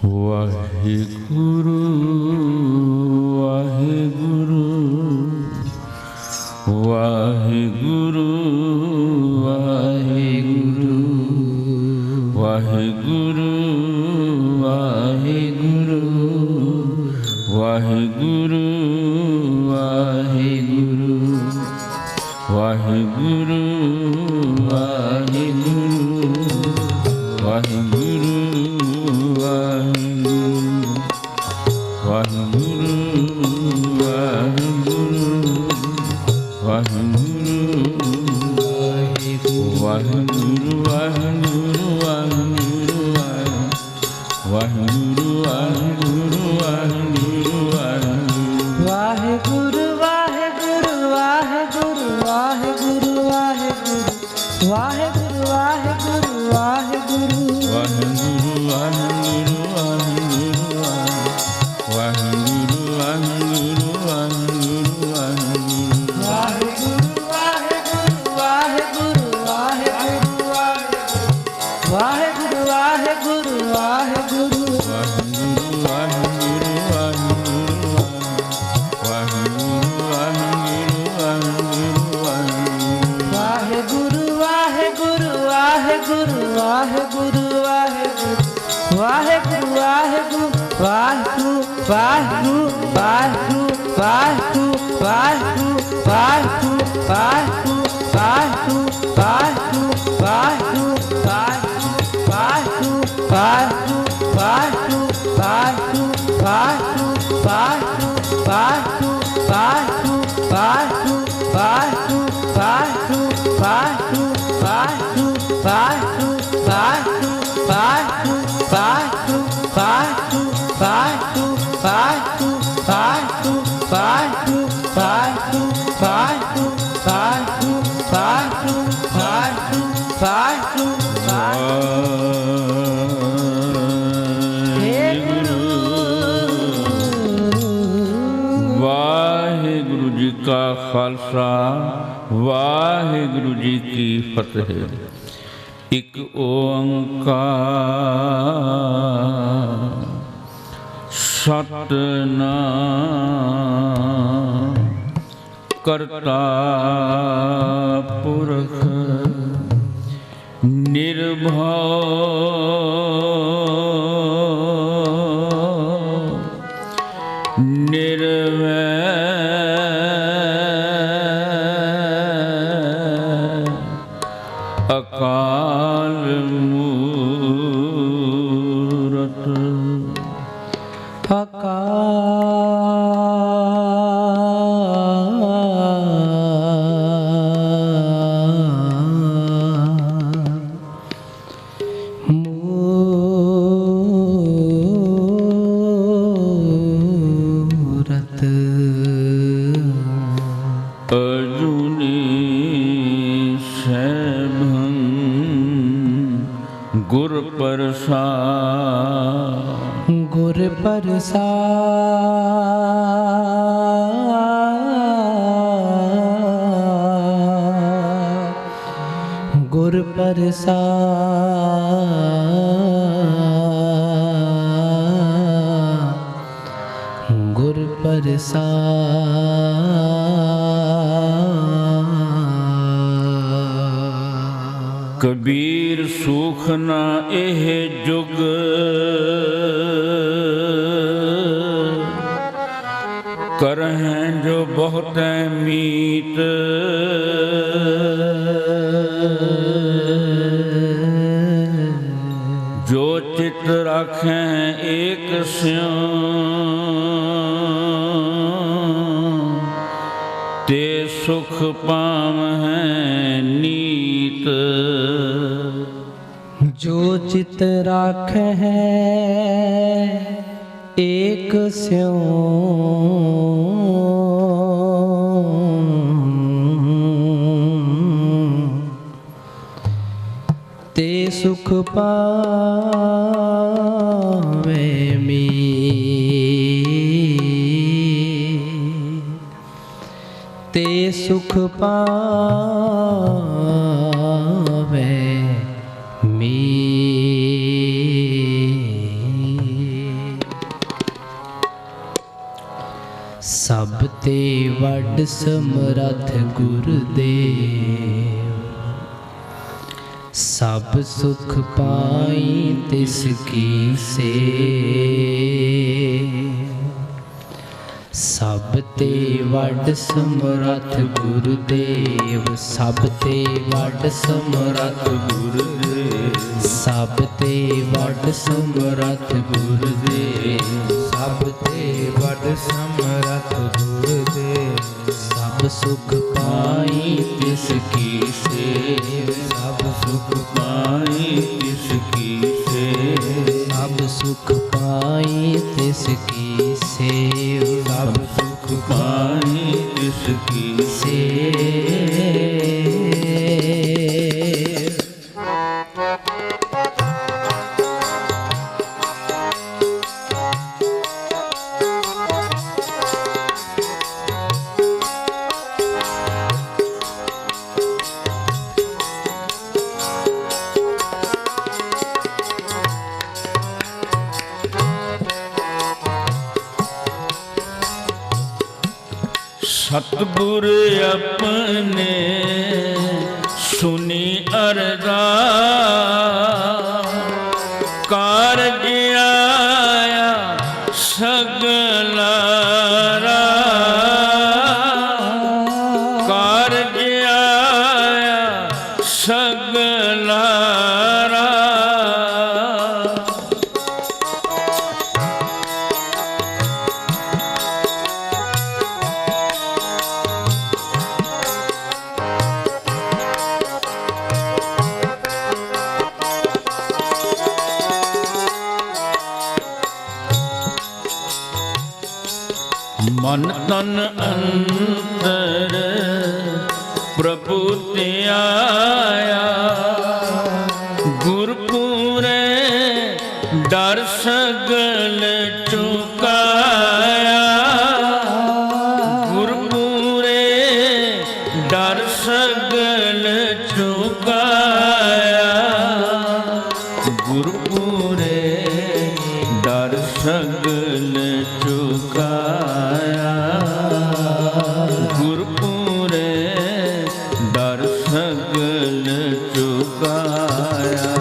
ਵਾਹਿਗੁਰੂ ਵਾਹਿਗੁਰੂ ਵਾਹਿਗੁਰੂ ਵਾਹਿਗੁਰੂ ਵਾਹਿਗੁਰੂ ਵਾਹਿਗੁਰੂ ਵਾਹਿਗੁਰੂ ਵਾਹਿਗੁਰੂ ਵਾਹਿਗੁਰੂ ਵਾਹਿਗੁਰੂ खालसा वाहिगुरु जी की फतेह। एक ओंकार सतनाम करता पुरख निर्भय निर्वैर अकाल मूरत गुर प्रसाद गुर प्रसाद गुर प्रसाद गुर प्रसाद कबीर सुख न एह जुग करहें जो बहुत मीत जो चित राखें एक स्यों ते सुख पावहें नीत। जो चित राखें एक स्यों ते सुख पावे ते सुख पावे मी। वड समरथ गुरुदेव। सब सुख पाई तिसकी से, सब ते वड समरथ गुरुदेव। सब ते वड समरथ गुरुदेव। सब ते वड समरथ गुरुदेव। सब ते वड समरथ गुरुदेव। सब सुख पाई तिसकी सेव। सब सुख पाई तिसकी सेव। सब सुख पाई तिसकी सेव। सब सुख पाई तिसकी सेव। सतगुर अपने सुनी अरदा, कारज आया सगला कारज आया सगला। मन तन अंतर प्रभु ते आया, गुरपुरे डर सगल चुकाया। गुरपुरे डर सगल चुकाया। गुरपुरे डर सगल चुकाया। गुरपुरे डर सगल चुकाया।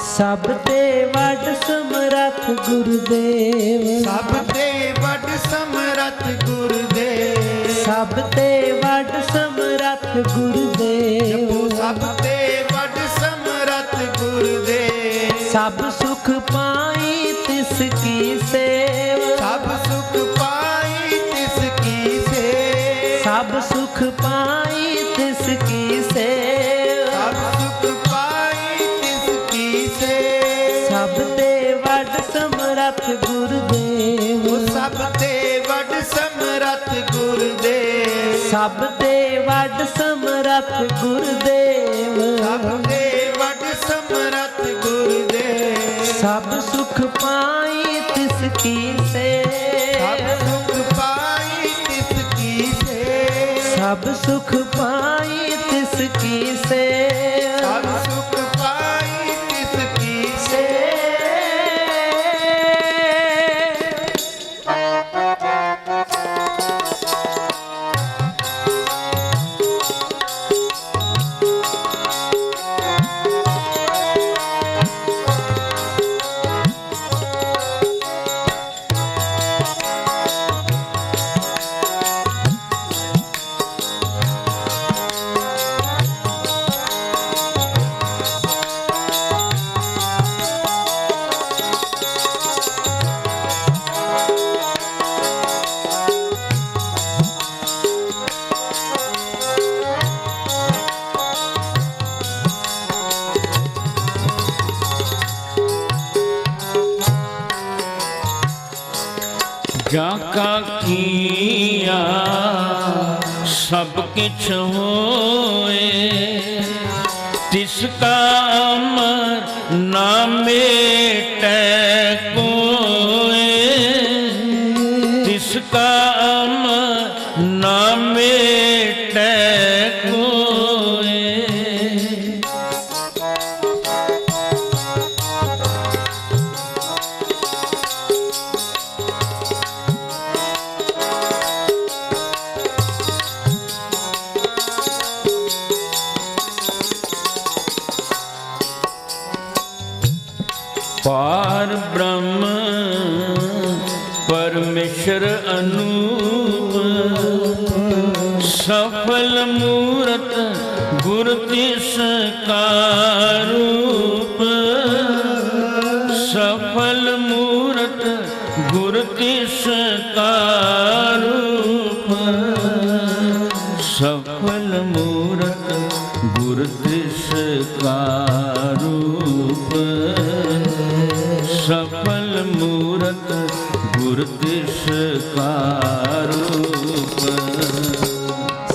सब ते वड समरथ गुरुदेव। सब ते वड समरथ गुरुदेव। सब ते वड समरथ गुरुदेव। सब ते वड समरथ गुरुदेव। सब सुख पाई तिसकी सेव। सब सुख पाई तिसकी सेव। सब सुख पाई तिसकी सेव। सब सुख पाई तिसकी सेव। सब ते वड समरथ गुरुदेव। सब ते वड समरथ गुरुदेव। सब ते वड समरथ गुरुदेव। सब ते वड समरथ गुरुदेव। सब सुख पाई तिसकी सेव। सब सुख पाई तिसकी सेव। सब सुख पाई तिसकी सेव। सब सुख पाई तिसकी सेव। जाका किया सब किछ होए, तिसका अमर ना मेटै कोय। तिसका अमर ना मेटै कोय। पार ब्रह्म परमेश्वर अनूप, सफल मूरत गुर तिसका रूप, सफल मूरत गुर तिसका रूप, सफल मूरत गुर तिसका रूप, सफल मूरत गुर तिसका रूप।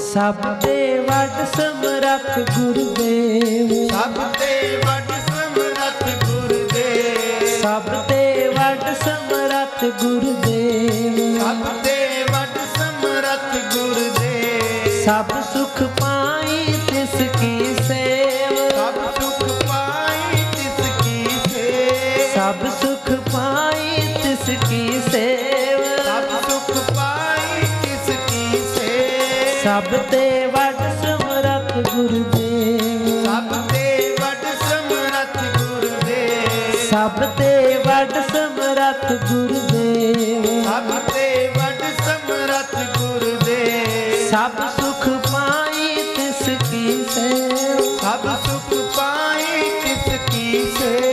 सब ते वड समरथ गुरुदेव, सब ते वड समरथ गुरुदेव, सब ते वड समरथ गुरुदेव, सब ते वड समरथ गुरुदेव, सब सुख पाई तिसकी सेव, सब सुख पाई तिसकी सेव, सब सुख पाई तिसकी सेव, सब सुख पाई तिसकी सेव, सब ते वड समरथ गुरुदेव, सब ते वड समरथ गुरुदेव, सब ते वड समरथ गुरुदेव, सब ते वड समरथ गुरुदेव, सब सुख पाई तिसकी सेव, सब सुख पाई तिसकी सेव,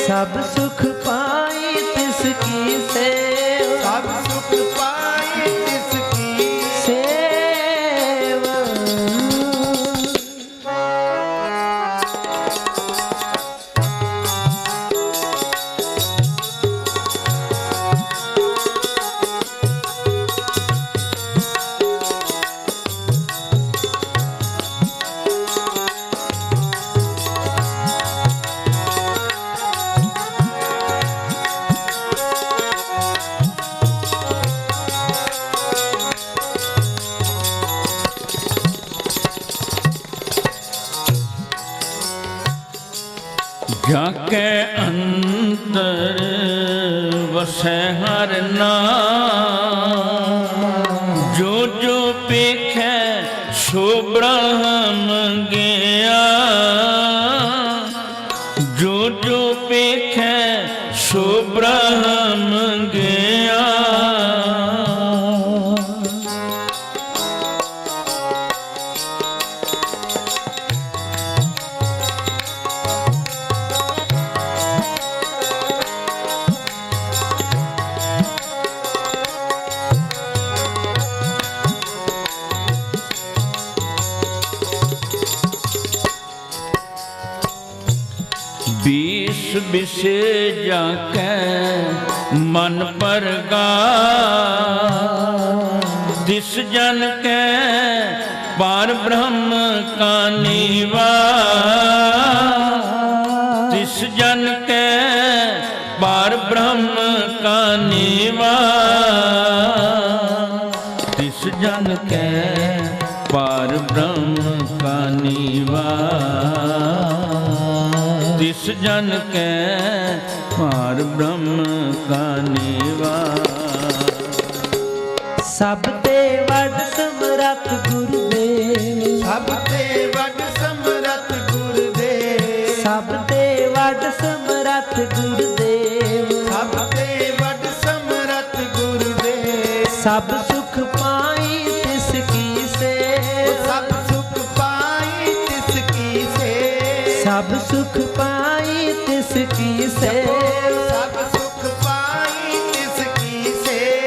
सब सुख पाई तिसकी सेव, सब सुख पाई तिसकी सेव। जाके अंतर वसै हर नाम, जो जो पेखै सो ब्रह्म गया, जो जो पेखै सो ब्रह्म गया। बीस बिसे जाके मन परगा, दिस जन के पार ब्रह्म का निवास, दिस जन के पार ब्रह्म का निवास, दिस जन के पार ब्रह्म का निवास, तिस जन के पार ब्रह्म का निवास। सब ते वड समरथ गुरुदेव, सब ते वड समरथ गुरुदेव, सब ते वड समरथ गुरुदेव, सब ते वड समरथ गुरुदेव, सब सुख पाई तिसकी सेव, सब सुख पाई तिसकी सेव, सब सुख पाई तिसकी सेव, सब सुख पाई तिसकी सेव।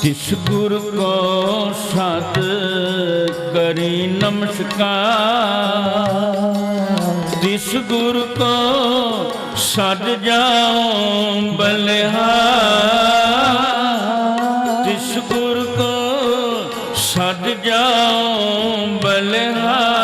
जिस गुरु को सत करी नमस्कार, जिस गुरु को सद जाऊं बलिहार, जिस गुरु को सद जाऊं बलिहार।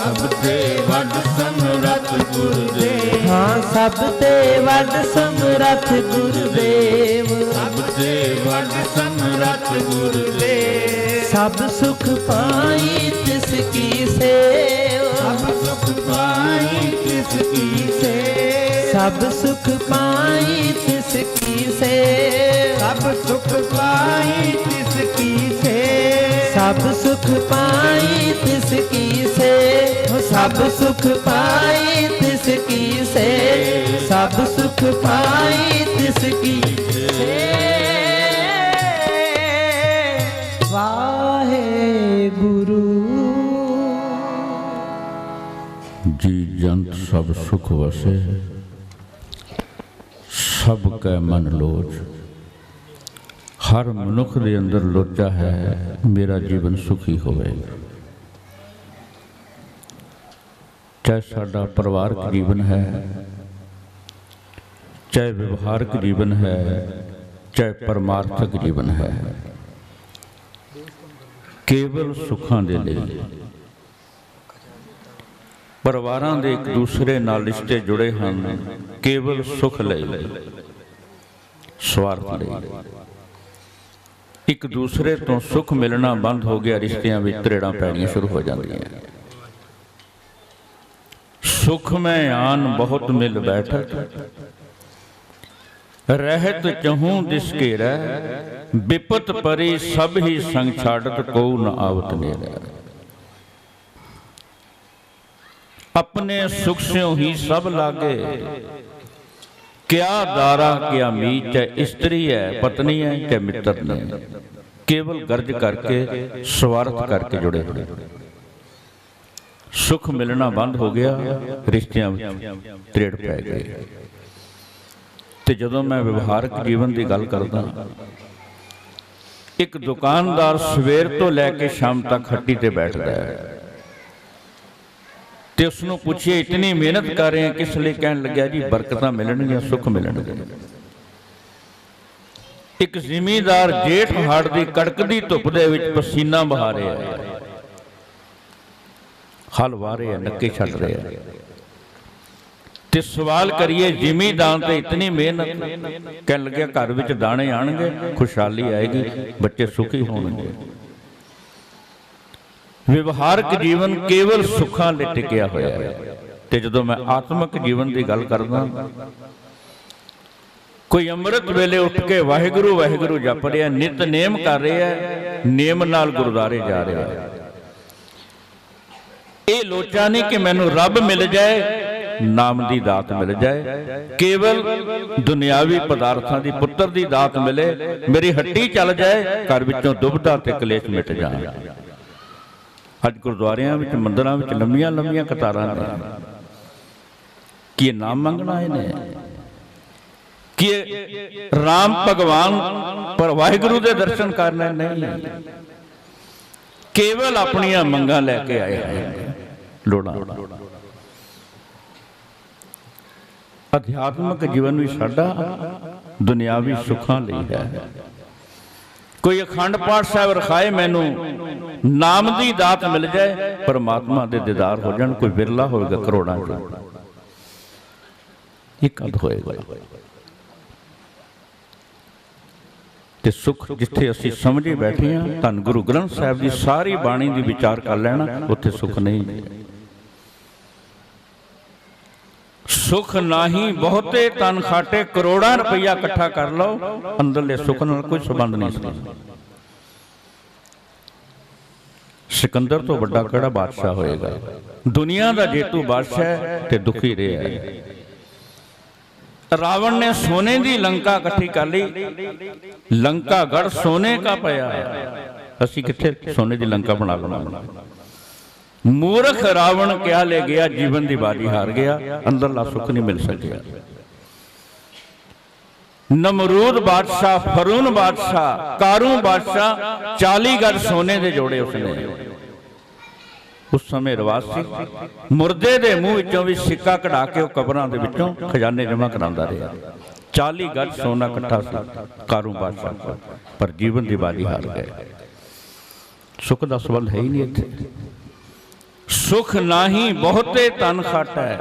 ਸਭ ਤੇ ਵੱਡ ਸਮਰੱਥ ਗੁਰਦੇਵ ਹਾਂ ਸਭ ਤੇ ਵੱਡ ਸਮਰੱਥ ਗੁਰਦੇਵ ਸਭ ਤੇ ਵੱਡ ਸਮਰੱਥ ਗੁਰਦੇਵ ਸਭ ਸੁਖ ਪਾਈ ਤਿਸ ਕੀ ਸੇਵ ਸਭ ਸੁਖ ਪਾਈ ਤਿਸ ਕੀ ਸੇਵ ਸਭ ਸੁਖ ਪਾਈ ਤਿਸ ਕੀ ਸੇਵ ਸਭ ਸੁਖ ਪਾਈ ਤਿਸ ਕੀ ਸੇਵ ਸਭ ਸੁਖ ਪਾਈ ਤਿਸ ਕੀ ਸੇਵ ਸਭ ਸੁਖ ਪਾਈ ਤਿਸ ਕੀ ਸੇਵ ਸਭ ਸੁਖ ਪਾਈ ਤਿਸ ਕੀ ਸੇਵ ਵਾਹਿਗੁਰੂ ਜੀ ਜੰਤ ਸਭ ਸੁਖ ਵਸੇ ਸਭ ਕੈ ਮਨ ਲੋਚ ਹਰ ਮਨੁੱਖ ਦੇ ਅੰਦਰ ਲੋਚਾ ਹੈ ਮੇਰਾ ਜੀਵਨ ਸੁਖੀ ਹੋਵੇ ਚਾਹੇ ਸਾਡਾ ਪਰਿਵਾਰਕ ਜੀਵਨ ਹੈ ਚਾਹੇ ਵਿਵਹਾਰਕ ਜੀਵਨ ਹੈ ਚਾਹੇ ਪਰਮਾਰਥਕ ਜੀਵਨ ਹੈ ਕੇਵਲ ਸੁੱਖਾਂ ਦੇ ਲਈ ਪਰਿਵਾਰਾਂ ਦੇ ਇੱਕ ਦੂਸਰੇ ਨਾਲ ਰਿਸ਼ਤੇ ਜੁੜੇ ਹਨ ਕੇਵਲ ਸੁਖ ਲਈ ਸਵਾਰਥ ਲਈ ਇੱਕ ਦੂਸਰੇ ਤੋਂ ਸੁਖ ਮਿਲਣਾ ਬੰਦ ਹੋ ਗਿਆ ਰਿਸ਼ਤਿਆਂ ਵਿੱਚ ਤਰੇੜਾਂ ਪੈਣੀਆਂ ਸ਼ੁਰੂ ਹੋ ਜਾਂਦੀਆਂ ਸੁਖ ਮੈਂ ਆਨ ਬਹੁਤ ਮਿਲ ਬੈਠਕ ਰਹਿਤ ਚਹੂੰ ਦਿਸ ਘੇਰਾ ਵਿਪਤ ਪਰੀ ਸਭ ਹੀ ਸੰਗ ਛਾੜਤ ਕੋ ਨ ਆਵਤ ਨੇਰਾ अपने सुख स्यों ही सब लागे क्या दारा क्या मीत चाहे स्त्री है पत्नी है चाहे मित्र ने केवल गर्ज करके स्वार्थ करके जुड़े हुए सुख मिलना बंद हो गया रिश्तियां त्रेड़ पै गए ते जदों मैं व्यवहारक जीवन की गल करदा एक दुकानदार सवेर तो लैके शाम तक हट्टी ते बैठदा है ਤੇ ਉਸ ਨੂੰ ਪੁੱਛਿਆ ਇਤਨੀ ਮਿਹਨਤ ਕਰ ਰਹੇ ਆ ਕਿਸ ਲਈ ਕਹਿਣ ਲੱਗਿਆ ਜੀ ਬਰਕਤਾਂ ਮਿਲਣਗੀਆਂ ਸੁੱਖ ਮਿਲਣਗੇ ਇੱਕ ਜ਼ਿਮੀਂਦਾਰ ਜੇਠ ਹਾੜ ਦੀ ਕੜਕਦੀ ਧੁੱਪ ਦੇ ਵਿੱਚ ਪਸੀਨਾ ਬਹਾ ਰਿਹਾ ਹੈ ਹਲ ਵਾਹ ਰਿਹਾ ਨੱਕੇ ਛੱਡ ਰਿਹਾ ਤੇ ਸਵਾਲ ਕਰੀਏ ਜ਼ਿਮੀਂਦਾਰ ਤੇ ਇਤਨੀ ਮਿਹਨਤ ਕਹਿਣ ਲੱਗਿਆ ਘਰ ਵਿੱਚ ਦਾਣੇ ਆਣਗੇ ਖੁਸ਼ਹਾਲੀ ਆਏਗੀ ਬੱਚੇ ਸੁਖੀ ਹੋਣਗੇ ਵਿਵਹਾਰਕ ਜੀਵਨ ਕੇਵਲ ਸੁੱਖਾਂ ਲਈ ਟਿਕਿਆ ਹੋਇਆ ਹੈ ਤੇ ਜਦੋਂ ਮੈਂ ਆਤਮਿਕ ਜੀਵਨ ਦੀ ਗੱਲ ਕਰਦਾ ਕੋਈ ਅੰਮ੍ਰਿਤ ਵੇਲੇ ਉੱਠ ਕੇ ਵਾਹਿਗੁਰੂ ਵਾਹਿਗੁਰੂ ਜਪ ਰਿਹਾ ਨਿਤ ਨੇਮ ਕਰ ਰਿਹਾ ਨੇਮ ਨਾਲ ਗੁਰਦੁਆਰੇ ਜਾ ਰਿਹਾ ਇਹ ਲੋਚਾ ਨਹੀਂ ਕਿ ਮੈਨੂੰ ਰੱਬ ਮਿਲ ਜਾਏ ਨਾਮ ਦੀ ਦਾਤ ਮਿਲ ਜਾਏ ਕੇਵਲ ਦੁਨਿਆਵੀ ਪਦਾਰਥਾਂ ਦੀ ਪੁੱਤਰ ਦੀ ਦਾਤ ਮਿਲੇ ਮੇਰੀ ਹੱਟੀ ਚੱਲ ਜਾਏ ਘਰ ਵਿੱਚੋਂ ਦੁਬਦਾ ਤੇ ਕਲੇਸ਼ ਮਿਟ ਜਾਣ ਅੱਜ ਗੁਰਦੁਆਰਿਆਂ ਵਿੱਚ ਮੰਦਿਰਾਂ ਵਿੱਚ ਲੰਮੀਆਂ ਲੰਮੀਆਂ ਕਤਾਰਾਂ ਨੇ ਕੀ ਇਹ ਨਾਮ ਮੰਗਣਾ ਆਏ ਨੇ ਕਿ ਰਾਮ ਭਗਵਾਨ ਪਰ ਵਾਹਿਗੁਰੂ ਦੇ ਦਰਸ਼ਨ ਕਰਨੇ ਨਹੀਂ ਕੇਵਲ ਆਪਣੀਆਂ ਮੰਗਾਂ ਲੈ ਕੇ ਆਏ ਹਨ ਲੋੜਾਂ ਅਧਿਆਤਮਿਕ ਜੀਵਨ ਵੀ ਸਾਡਾ ਦੁਨਿਆਵੀ ਸੁੱਖਾਂ ਲਈ ਹੈ ਕੋਈ ਅਖੰਡ ਪਾਠ ਸਾਹਿਬ ਰਖਾਏ ਮੈਨੂੰ ਨਾਮ ਦੀ ਦਾਤ ਮਿਲ ਜਾਏ ਪਰਮਾਤਮਾ ਦੇ ਦੀਦਾਰ ਹੋ ਜਾਣ ਕੋਈ ਵਿਰਲਾ ਹੋਵੇਗਾ ਕਰੋੜਾਂ ਚ ਇੱਕ ਅੱਧ ਹੋਏਗਾ ਤੇ ਸੁੱਖ ਜਿੱਥੇ ਅਸੀਂ ਸਮਝੇ ਬੈਠੇ ਹਾਂ ਧੰਨ ਗੁਰੂ ਗ੍ਰੰਥ ਸਾਹਿਬ ਦੀ ਸਾਰੀ ਬਾਣੀ ਦੀ ਵਿਚਾਰ ਕਰ ਲੈਣਾ ਉੱਥੇ ਸੁੱਖ ਨਹੀਂ ਸੁਖ ਨਹੀਂ ਬਹੁਤੇ ਤਨ ਖਾਟੇ ਕਰੋੜਾਂ ਰੁਪਈਆ ਇਕੱਠਾ ਕਰ ਲਓ ਅੰਦਰਲੇ ਸੁੱਖ ਨਾਲ ਕੋਈ ਸੰਬੰਧ ਨਹੀਂ ਸੀ ਸਿਕੰਦਰ ਤੋਂ ਵੱਡਾ ਕਿਹੜਾ ਬਾਦਸ਼ਾਹ ਹੋਏਗਾ ਦੁਨੀਆ ਦਾ ਜੇਤੂ ਬਾਦਸ਼ਾਹ ਤੇ ਦੁਖੀ ਰਿਹਾ ਹੈ ਰਾਵਣ ਨੇ ਸੋਨੇ ਦੀ ਲੰਕਾ ਇਕੱਠੀ ਕਰ ਲਈ ਲੰਕਾ ਗੜ ਸੋਨੇ ਕਾ ਪਿਆ ਅਸੀਂ ਕਿੱਥੇ ਸੋਨੇ ਦੀ ਲੰਕਾ ਬਣਾ ਲੈਣਾ ਮੂਰਖ ਰਾਵਣ ਕਿਆ ਲੈ ਗਿਆ ਜੀਵਨ ਦੀ ਬਾਜੀ ਹਾਰ ਗਿਆ ਅੰਦਰਲਾ ਸੁੱਖ ਨਹੀਂ ਮਿਲ ਸਕਿਆ ਨਮਰੂਦ ਬਾਦਸ਼ਾਹ ਫਰੂਨ ਬਾਦਸ਼ਾਹ ਕਾਰੂ ਬਾਦਸ਼ਾਹ 40 ਗੜ ਸੋਨੇ ਦੇ ਜੋੜੇ ਉਸਨੇ ਉਸ ਸਮੇਂ ਰਿਵਾਜ ਸੀ ਮੁਰਦੇ ਦੇ ਮੂੰਹ ਵਿੱਚੋਂ ਵੀ ਸਿੱਕਾ ਕਢਾ ਕੇ ਉਹ ਕਬਰਾਂ ਦੇ ਵਿੱਚੋਂ ਖਜ਼ਾਨੇ ਜਮ੍ਹਾਂ ਕਰਾਉਂਦਾ ਰਿਹਾ 40 ਗੜ ਸੋਨਾ ਇਕੱਠਾ ਸੀ ਕਾਰੂ ਬਾਦਸ਼ਾਹ ਪਰ ਜੀਵਨ ਦੀ ਬਾਜੀ ਹਾਰ ਗਏ ਸੁੱਖ ਦਾ ਸਵਾਲ ਹੈ ਹੀ ਨਹੀਂ ਇੱਥੇ सुख नाही बहुते तन खाटै,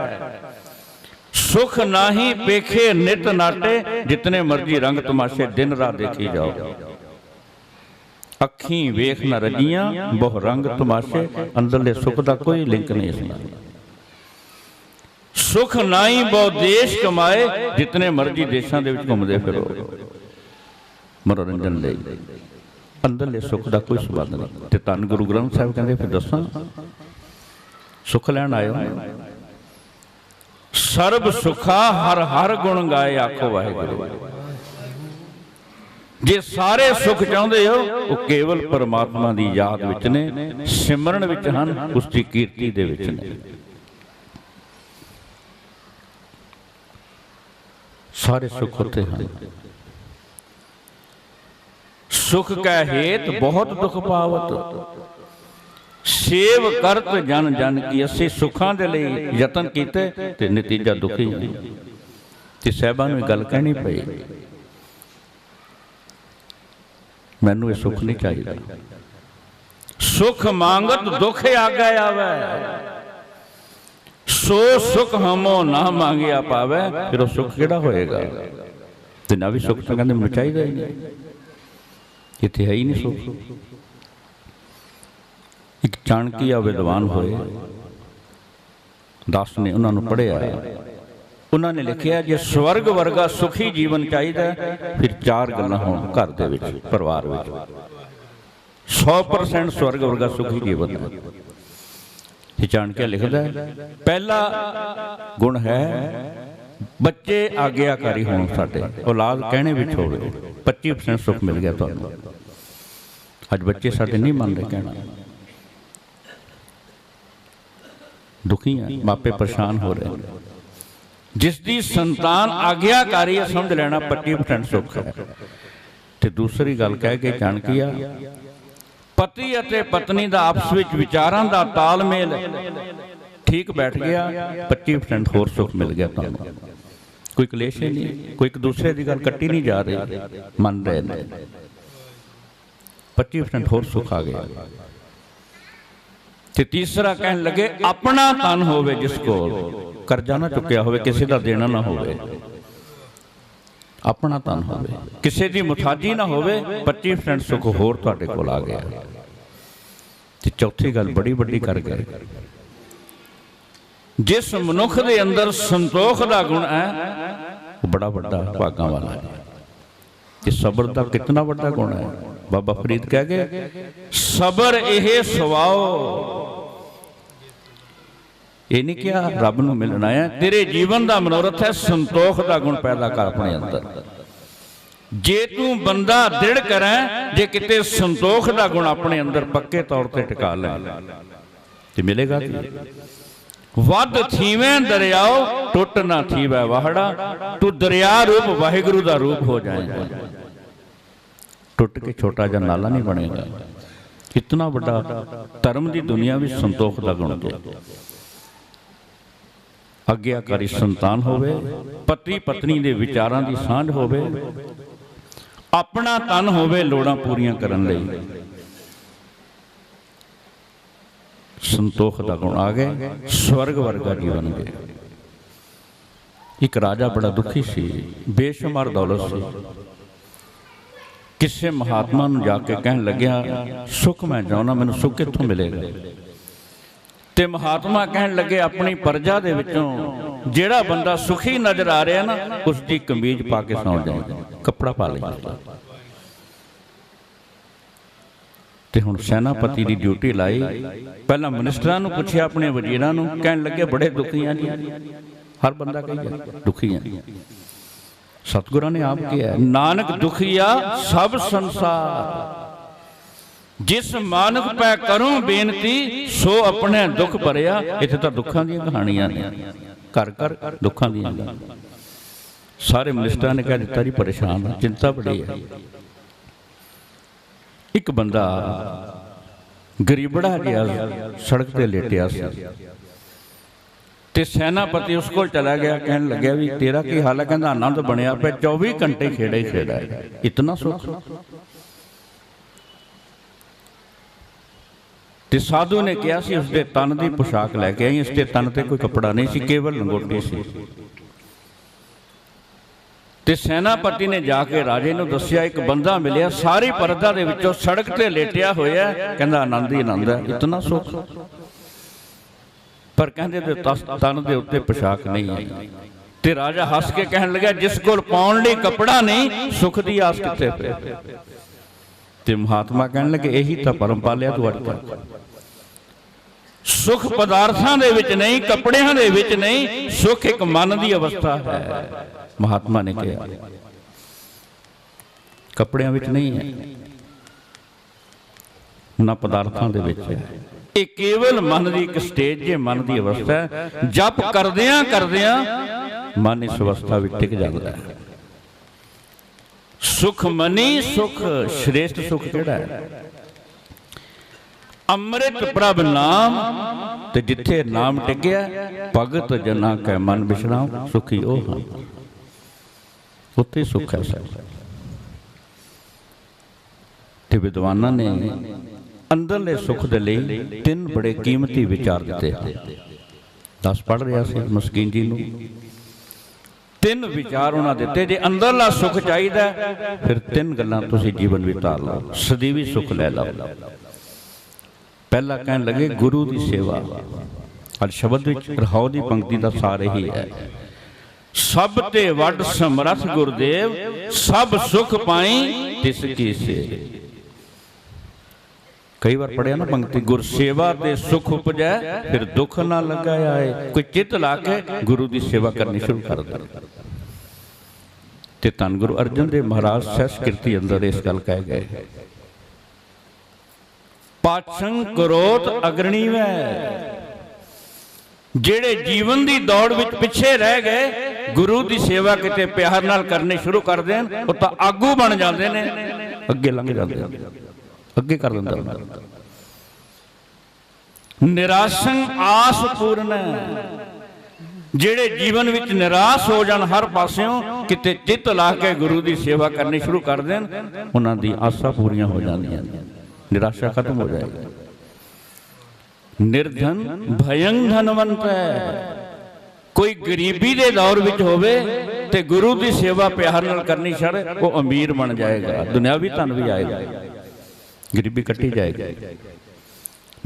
सुख नाही पेखे नित नाटे, जितने मर्जी रंग तमाशे दिन रात देखी जाओ। अखी वेख न रजियां बहु रंग तमाशे, अंदरले सुख का कोई लिंक नहीं इसमें। सुख नाई बहु देश कमाए, जितने मर्जी देशों के घूमते फिरो मनोरंजन ले, अंदरले सुख का कोई संबंध नहीं। ते धन गुरु ग्रंथ साहिब कहते फिर दसा सुख लैन आयो, सर्ब सुखा हर हर गुण गाए, आखो वाहिगुरू। जे सारे सुख चाहते हो वो केवल परमात्मा की याद विच ने, सिमरन विच हन, उसकी कीर्ति दे विच ने। सारे सुख होते हैं। सुख कै हेत बहुत दुख पावत, सेव करत जन जन की। असी सुखां दे लई यतन कीते ते नतीजा दुखी है। ते साहिबां नूं गल कहनी पई, मैनू ये सुख नहीं चाहिए। सुख मांगत दुख आगे आवे, सो सुख हमो ना मांगिया पावे। फिर सुख किहड़ा होएगा? ते ना भी सुख तो कहते मैनू चाहिए ही नहीं, इत्थे है ही नहीं सुख। एक चाणकिया विद्वान होए, दास ने उन्होंने पढ़िया, उन्होंने लिखिया जे स्वर्ग वर्गा सुखी जीवन चाहिए फिर चार गल्लां होण घर दे विच, परिवार विच। 100% स्वर्ग वर्गा सुखी जीवन है। चाणक्य लिखदा है, पहला गुण है बच्चे आग्याकारी होण, साडे औलाद कहने विच होवे, 25% सुख मिल गया तुहानूं। अज बच्चे साडे नहीं मन रहे कहना, दुखी हैं, मापे परेशान हो रहे हैं। जिसकी संतान आग्याकारी है समझ लेना 25% सुख है। ते दूसरी गल कह के चाणकिया, पति अते पत्नी का आपस विच विचारां दा तालमेल ठीक बैठ गया, 25% होर सुख मिल गया तुहानूं। कोई कलेश ही नहीं, कोई एक दूसरे की गल कट्टी नहीं जा रही, मन रहे ने, 25% होर सुख आ गया। ते तीसरा कहन लगे, अपना तन होवे जिसको, करजा ना चुकया होवे, किसी का देना ना होवे, अपना तन होवे, किसी की मुथाजी ना होवे, 25% सुख होर तुहाडे कोल आ गया। ते चौथी गल बड़ी वड्डी कर गए, जिस मनुख दे अंदर संतोख दा गुण है वो बड़ा बड़ा भागा वाला है। कि सबर का कितना बड़ा गुण है। बाबा फरीद कह गए, सबर यह सुवाओ, ये नहीं क्या रब नूं मिलना है, तेरे जीवन का मनोरथ है संतोख का गुण पैदा कर अपने अंदर। जे तू बंदा दृढ़ करें, जे किते संतोख का गुण अपने अंदर पक्के तौर पर टिका ले तो मिलेगा। वध थीवें दरियाओ टुट ना थीवै वाहड़ा, तू दरिया रूप वाहिगुरु का रूप हो जाएगा। टुट के छोटा जा नाला नहीं बनेगा। इतना बड़ा धर्म की दुनिया भी संतोख का गुण है। आग्याकारी संतान होवे, पति पत्नी के विचारां की सांझ होवे, अपना तन होवे लोड़ां पूरियां करन लई, संतोख का गुण आ गए, स्वर्ग वर्गा जीवन गए। एक राजा बड़ा दुखी सी, बेशुमार दौलत सी, किसी महात्मा नूं जाके कहन लग्या, सुख मैं चाहुंदा, मैनूं सुख कित्थों मिलेगा? ते महात्मा कहन लगे, अपनी प्रजा दे विचों जेड़ा बंदा सुखी नजर आ रहा ना, उसकी कमीज पा के सौ जाए, कपड़ा पा ले। ते हुण सैनापति की ड्यूटी लाई, पहला मिनिस्टरां नूं पुछया, अपने वजीरां नूं, कहन लगे बड़े दुखी हैं जी, हर बंदा कही दुखी है। सतगुरां ने आप किया, नानक दुखिया सब संसार, जिस मानक पै करूं बेनती, सो अपने दुख भरिया। इत्थे तां दुखां दी कहानियां ने, घर घर दुखां दी। सारे मिनिस्टरां ने कह दिता जी परेशान, चिंता बड़ी है। एक बंदा गरीबड़ा जिहा सड़क ते लेटिया सी, ते सैनापति उस कोल चला गया, कहन लग्या भी तेरा की हाल है? कहंदा आनंद बनिया पे, 24 घंटे खेड़ा ही खेड़ा है, इतना सुख। ਤੇ ਸਾਧੂ ਨੇ ਕਿਹਾ ਸੀ ਉਸਦੇ ਤਨ ਦੀ ਪੁਸ਼ਾਕ ਲੈ ਕੇ ਆਈ। ਉਸਦੇ ਤਨ ਤੇ ਕੋਈ ਕੱਪੜਾ ਨਹੀਂ ਸੀ, ਕੇਵਲ ਲੰਗੋਟੀ ਸੀ। ਤੇ ਸੈਨਾਪਤੀ ਨੇ ਜਾ ਕੇ ਰਾਜੇ ਨੂੰ ਦੱਸਿਆ, ਇੱਕ ਬੰਦਾ ਮਿਲਿਆ ਸਾਰੀ ਪਰਦਾ ਦੇ ਵਿੱਚੋਂ ਸੜਕ ਤੇ ਲੇਟਿਆ ਹੋਇਆ, ਕਹਿੰਦਾ ਆਨੰਦ ਹੀ ਆਨੰਦ ਹੈ, ਇਤਨਾ ਸੁੱਖ। ਪਰ ਕਹਿੰਦੇ ਤੇ ਤਨ ਦੇ ਉੱਤੇ ਪੁਸ਼ਾਕ ਨਹੀਂ ਆਈ। ਤੇ ਰਾਜਾ ਹੱਸ ਕੇ ਕਹਿਣ ਲੱਗਾ, ਜਿਸ ਕੋਲ ਪਾਉਣ ਲਈ ਕੱਪੜਾ ਨਹੀਂ, ਸੁੱਖ ਦੀ ਆਸ ਕਿੱਥੇ ਪਈ। ਤੇ ਮਹਾਤਮਾ ਕਹਿਣ ਲੱਗੇ, ਇਹੀ ਤਾਂ ਪਰਮ ਪਾਲਿਆ ਤੂੰ ਅਟਕਾ। ਸੁੱਖ ਪਦਾਰਥਾਂ ਦੇ ਵਿੱਚ ਨਹੀਂ, ਕੱਪੜਿਆਂ ਦੇ ਵਿੱਚ ਨਹੀਂ, ਸੁੱਖ ਇੱਕ ਮਨ ਦੀ ਅਵਸਥਾ ਹੈ। ਮਹਾਤਮਾ ਨੇ ਕਿਹਾ ਕੱਪੜਿਆਂ ਵਿੱਚ ਨਹੀਂ ਹੈ, ਨਾ ਪਦਾਰਥਾਂ ਦੇ ਵਿੱਚ ਹੈ। ਇਹ ਕੇਵਲ ਮਨ ਦੀ ਇੱਕ ਸਟੇਜ ਜੇ, ਮਨ ਦੀ ਅਵਸਥਾ ਹੈ। ਜਪ ਕਰਦਿਆਂ ਕਰਦਿਆਂ ਮਨ ਇਸ ਅਵਸਥਾ ਵਿੱਚ ਟਿਕ ਜਾਂਦਾ ਹੈ। ਸੁਖ ਮਨੀ ਸੁਖ, ਸ਼੍ਰੇਸ਼ਟ ਸੁਖ ਕਿਹੜਾ ਹੈ? ਅੰਮ੍ਰਿਤ ਪ੍ਰਭ ਨਾਮ। ਤੇ ਜਿੱਥੇ ਨਾਮ ਟਿਕਿਆ, ਭਗਤ ਜਨਾਂ ਕੈ ਮਨ ਬਿਸ਼ਰਾਮ, ਸੁਖੀ ਉਹ ਹਨ, ਉੱਥੇ ਸੁਖ ਹੈ। ਤੇ ਵਿਦਵਾਨਾਂ ਨੇ ਅੰਦਰਲੇ ਸੁਖ ਦੇ ਲਈ 3 ਬੜੇ ਕੀਮਤੀ ਵਿਚਾਰ ਦਿੱਤੇ। 10 ਪੜ੍ਹ ਰਿਹਾ ਸੀ ਮਸਕੀਨ ਜੀ ਨੂੰ। 3 ਵਿਚਾਰ ਉਹਨਾਂ ਦਿੱਤੇ, ਜੇ ਅੰਦਰਲਾ ਸੁਖ ਚਾਹੀਦਾ ਫਿਰ 3 ਗੱਲਾਂ ਤੁਸੀਂ ਜੀਵਨ ਵਿੱਚ ਧਾਰ ਲਓ, ਸਦੀਵੀ ਸੁਖ ਲੈ ਲਓ। ਪਹਿਲਾ ਕਹਿਣ ਲੱਗੇ ਗੁਰੂ ਦੀ ਸੇਵਾ। ਅੱਜ ਸ਼ਬਦ ਵਿੱਚ ਰਹਾਉ ਦੀ ਪੰਕਤੀ ਦਾ ਸਾਰ ਇਹੀ ਹੈ, ਸਭ ਤੇ ਵੱਡ ਸਮਰੱਥ ਗੁਰਦੇਵ, ਸਭ ਸੁਖ ਪਾਈ ਤਿਸ ਕੀ ਸੇ। ਕਈ ਵਾਰ ਪੜਿਆ ਨਾ ਪੰਕਤੀ, ਗੁਰ ਸੇਵਾ ਤੇ ਸੁਖ ਉਪਜੈ, ਫਿਰ ਦੁੱਖ ਨਾ ਲੱਗਾ ਆਏ। ਕੋਈ ਚਿੱਤ ਲਾ ਕੇ ਗੁਰੂ ਦੀ ਸੇਵਾ ਕਰਨੀ ਸ਼ੁਰੂ ਕਰ ਦੇ। ਤੇ ਧੰਨ ਗੁਰੂ ਅਰਜਨ ਦੇਵ ਮਹਾਰਾਜ ਸਹਿਸ ਕੀਰਤੀ ਅੰਦਰ ਇਸ ਗੱਲ ਕਹਿ ਗਏ, ਪਾਛੰ ਕਰੋਤ ਅਗਰਣੀ ਵੈ। ਜਿਹੜੇ ਜੀਵਨ ਦੀ ਦੌੜ ਵਿੱਚ ਪਿੱਛੇ ਰਹਿ ਗਏ, ਗੁਰੂ ਦੀ ਸੇਵਾ ਕਿਤੇ ਪਿਆਰ ਨਾਲ ਕਰਨੀ ਸ਼ੁਰੂ ਕਰ ਦੇਣ, ਉਹ ਤਾਂ ਆਗੂ ਬਣ ਜਾਂਦੇ ਨੇ, ਅੱਗੇ ਲੰਘ ਜਾਂਦੇ ਨੇ, ਅੱਗੇ ਕਰ ਦਿੰਦਾ। ਨਿਰਾਸ਼ੰ ਆਸ ਪੂਰਨ। ਜਿਹੜੇ ਜੀਵਨ ਵਿੱਚ ਨਿਰਾਸ਼ ਹੋ ਜਾਣ ਹਰ ਪਾਸਿਓਂ, ਕਿਤੇ ਚਿੱਤ ਲਾ ਕੇ ਗੁਰੂ ਦੀ ਸੇਵਾ ਕਰਨੀ ਸ਼ੁਰੂ ਕਰ ਦੇਣ, ਉਹਨਾਂ ਦੀ ਆਸਾਂ ਪੂਰੀਆਂ ਹੋ ਜਾਂਦੀਆਂ ਨੇ, ਨਿਰਾਸ਼ਾ ਖਤਮ ਹੋ ਜਾਏਗੀ। ਨਿਰਧਨ ਭਯੰ ਧਨਵੰਤ ਹੈ। ਕੋਈ ਗਰੀਬੀ ਦੇ ਦੌਰ ਵਿੱਚ ਹੋਵੇ ਤੇ ਗੁਰੂ ਦੀ ਸੇਵਾ ਪਿਆਰ ਨਾਲ ਕਰਨੀ ਛੱਡ, ਉਹ ਅਮੀਰ ਬਣ ਜਾਏਗਾ, ਦੁਨਿਆਵੀ ਧਨ ਵੀ ਆਏਗਾ, ਗਰੀਬੀ ਕੱਟੀ ਜਾਏਗੀ।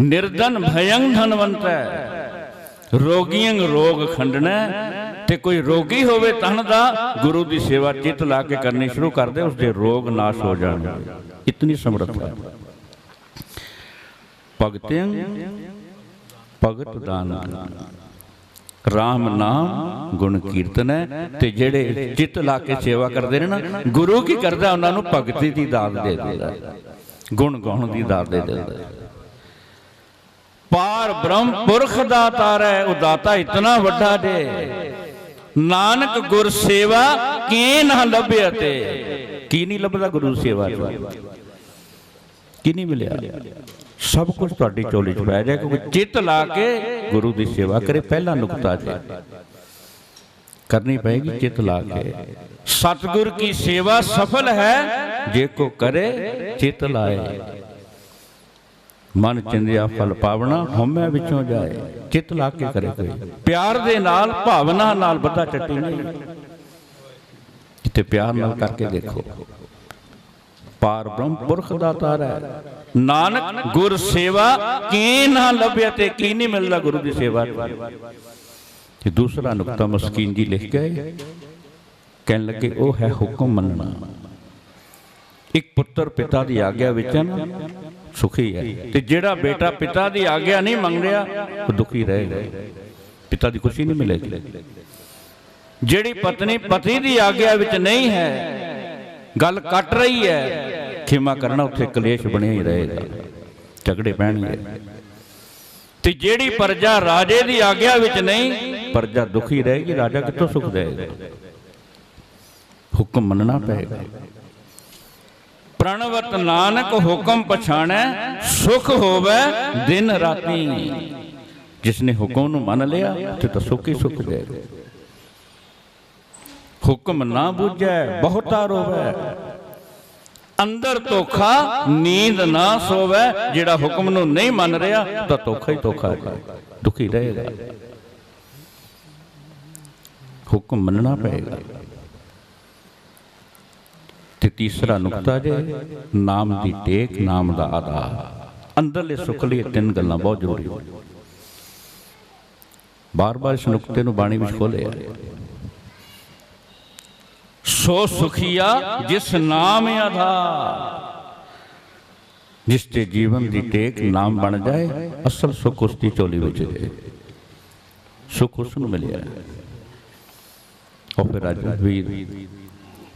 ਨਿਰਧਨ ਭਯੰ ਧਨਵੰਤ ਹੈ। ਰੋਗੀਆਂ ਰੋਗ ਖੰਡਣਾ। ਤੇ ਕੋਈ ਰੋਗੀ ਹੋਵੇ ਤਨ ਦਾ, ਗੁਰੂ ਦੀ ਸੇਵਾ ਚਿੱਤ ਲਾ ਕੇ ਕਰਨੀ ਸ਼ੁਰੂ ਕਰ ਦੇ, ਉਸਦੇ ਰੋਗ ਨਾਸ਼ ਹੋ ਜਾਣ। ਇਤਨੀ ਸਮਰੱਥਾ। ਭਗਤਿਆਂ ਭਗਤ ਦਾਨ, ਰਾਮ ਨਾਮ ਗੁਣ ਕੀਰਤਨ ਹੈ। ਤੇ ਜਿਹੜੇ ਚਿੱਤ ਲਾ ਕੇ ਸੇਵਾ ਕਰਦੇ ਨੇ ਨਾ, ਗੁਰੂ ਕੀ ਕਰਦਾ, ਉਹਨਾਂ ਨੂੰ ਭਗਤੀ ਦੀ ਦਾਤ ਦੇ ਦਿੰਦਾ, ਗੁਣ ਗਾਉਣ ਦੀ ਦਾਤ ਦੇ ਦਿੰਦਾ। ਪਾਰ ਬ੍ਰਹਮ ਪੁਰਖ ਦਾਤਾਰ ਹੈ, ਉਹ ਦਾਤਾ ਇਤਨਾ ਵੱਡਾ ਜੇ। ਨਾਨਕ ਗੁਰ ਸੇਵਾ ਕੀ ਨਾ ਲੱਭਿਆ। ਤੇ ਕੀ ਨਹੀਂ ਲੱਭਦਾ ਗੁਰੂ ਸੇਵਾ ਚ? ਕੀ ਨਹੀਂ ਮਿਲਿਆ? ਸਭ ਕੁਝ ਤੁਹਾਡੀ ਝੋਲੀ ਚ ਪੈ ਜਾਏ, ਕਿਉਂਕਿ ਚਿੱਤ ਲਾ ਕੇ ਗੁਰੂ ਦੀ ਸੇਵਾ ਕਰੇ। ਪਹਿਲਾ ਨੁਕਤਾ ਜੇ ਕਰਨੀ ਪਏਗੀ ਚਿੱਤ ਲਾ ਕੇ। ਸਤਿਗੁਰ ਕੀ ਸੇਵਾ ਸਫਲ ਹੈ, ਜੇ ਕੋ ਕਰੇ ਚਿੱਤ ਲਾਏ। ਮਨ ਚਿੰਦਿਆ ਫਲ ਪਾਵਣਾ, ਹਉਮੈ ਵਿੱਚੋਂ ਜਾਏ। ਚਿੱਤ ਲਾ ਕੇ ਕਰੇ ਕੋਈ, ਪਿਆਰ ਦੇ ਨਾਲ, ਭਾਵਨਾ ਨਾਲ, ਬੱਧਾ ਚੱਟੀ ਨਹੀਂ, ਕਿਤੇ ਪਿਆਰ ਨਾਲ ਕਰਕੇ ਦੇਖੋ। ਪਾਰ ਬ੍ਰਹਮ ਪੁਰਖ ਦਾਤਾਰ ਹੈ। ਨਾਨਕ ਗੁਰ ਸੇਵਾ ਕੀ ਨਾ ਲੱਭਿਆ। ਤੇ ਕੀ ਨਹੀਂ ਮਿਲਦਾ ਗੁਰੂ ਦੀ ਸੇਵਾ। ਤੇ ਦੂਸਰਾ ਨੁਕਤਾ ਮਸਕੀਨ ਜੀ ਲਿਖ ਗਏ, ਕਹਿਣ ਲੱਗੇ ਉਹ ਹੈ ਹੁਕਮ ਮੰਨਣਾ। ਇੱਕ ਪੁੱਤਰ ਪਿਤਾ ਦੀ ਆਗਿਆ ਵਿੱਚ ਹੈ ਨਾ, ਸੁਖੀ ਹੈ। ਤੇ ਜਿਹੜਾ ਬੇਟਾ ਪਿਤਾ ਦੀ ਆਗਿਆ ਨਹੀਂ ਮੰਨ ਰਿਹਾ, ਉਹ ਦੁਖੀ ਰਹੇਗਾ, ਪਿਤਾ ਦੀ ਖੁਸ਼ੀ ਨਹੀਂ ਮਿਲੇਗੀ। ਜਿਹੜੀ ਪਤਨੀ ਪਤੀ ਦੀ ਆਗਿਆ ਵਿੱਚ ਨਹੀਂ ਹੈ, ਗੱਲ ਕੱਟ ਰਹੀ ਹੈ, ਖਿਮਾ ਕਰਨਾ, ਉੱਥੇ ਕਲੇਸ਼ ਬਣਿਆ ਹੀ ਰਹੇਗਾ, ਝਗੜੇ ਪੈਣਗੇ। ਤੇ ਜਿਹੜੀ ਪਰਜਾ ਰਾਜੇ ਦੀ ਆਗਿਆ ਵਿੱਚ ਨਹੀਂ, ਪਰਜਾ ਦੁਖੀ ਰਹੇਗੀ, ਰਾਜਾ ਕਿੱਥੋਂ ਸੁਖ ਦੇਗਾ? ਹੁਕਮ ਮੰਨਣਾ ਪਏਗਾ। ਪ੍ਰਣਵਤ ਨਾਨਕ ਹੁਕਮ ਪਛਾਣੈ, ਸੁਖ ਹੋਵੇ ਦਿਨ ਰਾਤੀ। ਜਿਸਨੇ ਹੁਕਮ ਨੂੰ ਮੰਨ ਲਿਆ ਤੇ ਤਾਂ ਸੁਖ ਹੀ ਸੁਖ ਜਾਏਗਾ। ਹੁਕਮ ਨਾ ਬੁਝੈ ਬਹੁਤਾ ਰੋਵੈ, अंदर धोखा नींद ना सोवे, जेड़ा हुक्म नूं नहीं मन रहा तो धोखा ही धोखा है, दुखी रहेगा। हुक्म मनना पड़ेगा। ते तीसरा नुकता जे नाम दी टेक, नाम दा आधार। अंदरले सुख लई तीन गल्लां बहुत जरूरी हो। बार बार इस नुकते नूं बाणी विच खोलिया। सो सुखिया जिस नाम आधार, जिसते जीवन की टेक नाम बन जाए, असल सुख उसकी झोली विच है, सुख उसनूं मिलिया। और फिर अज वीर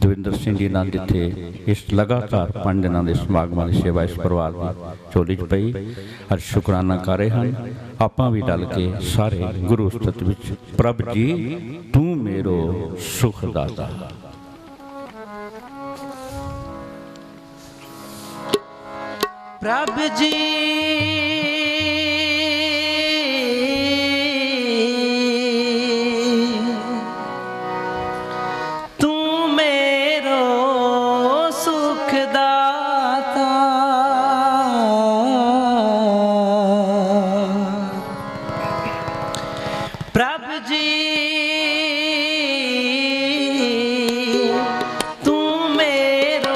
दविंदर सिंह जी नाल जिथे इस लगातार 5 दिनों के समागमां की सेवा इस परिवार की झोली च पई, अज शुकराना कर रहे हैं। आपां भी रल के सारे गुरु उस्ताद विच प्रभ जी तू मेरो सुख दाता। प्रभ जी तू मेरो सुख दाता, प्रभ जी तू मेरो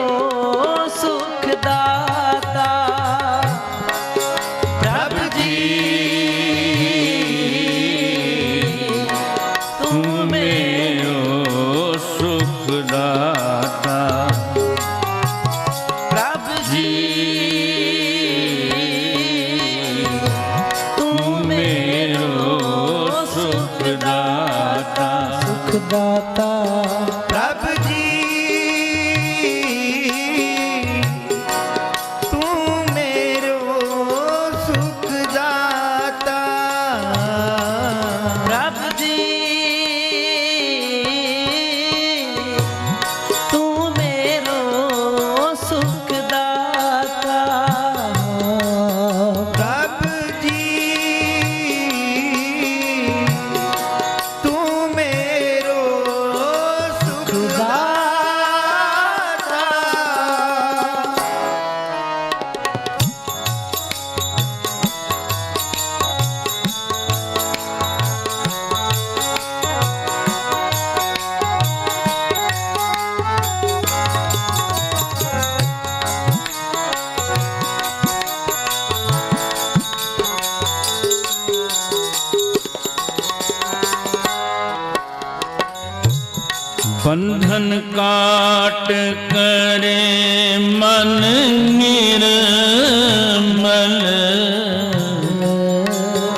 सुख दाता, दाता। प्रभ जी तू मेरो सुख दाता, प्रभ जी तू मेरो सुख दाता, प्रभ जी तू मेरो सुख दाता। बंधन काट करे मन निर्मल,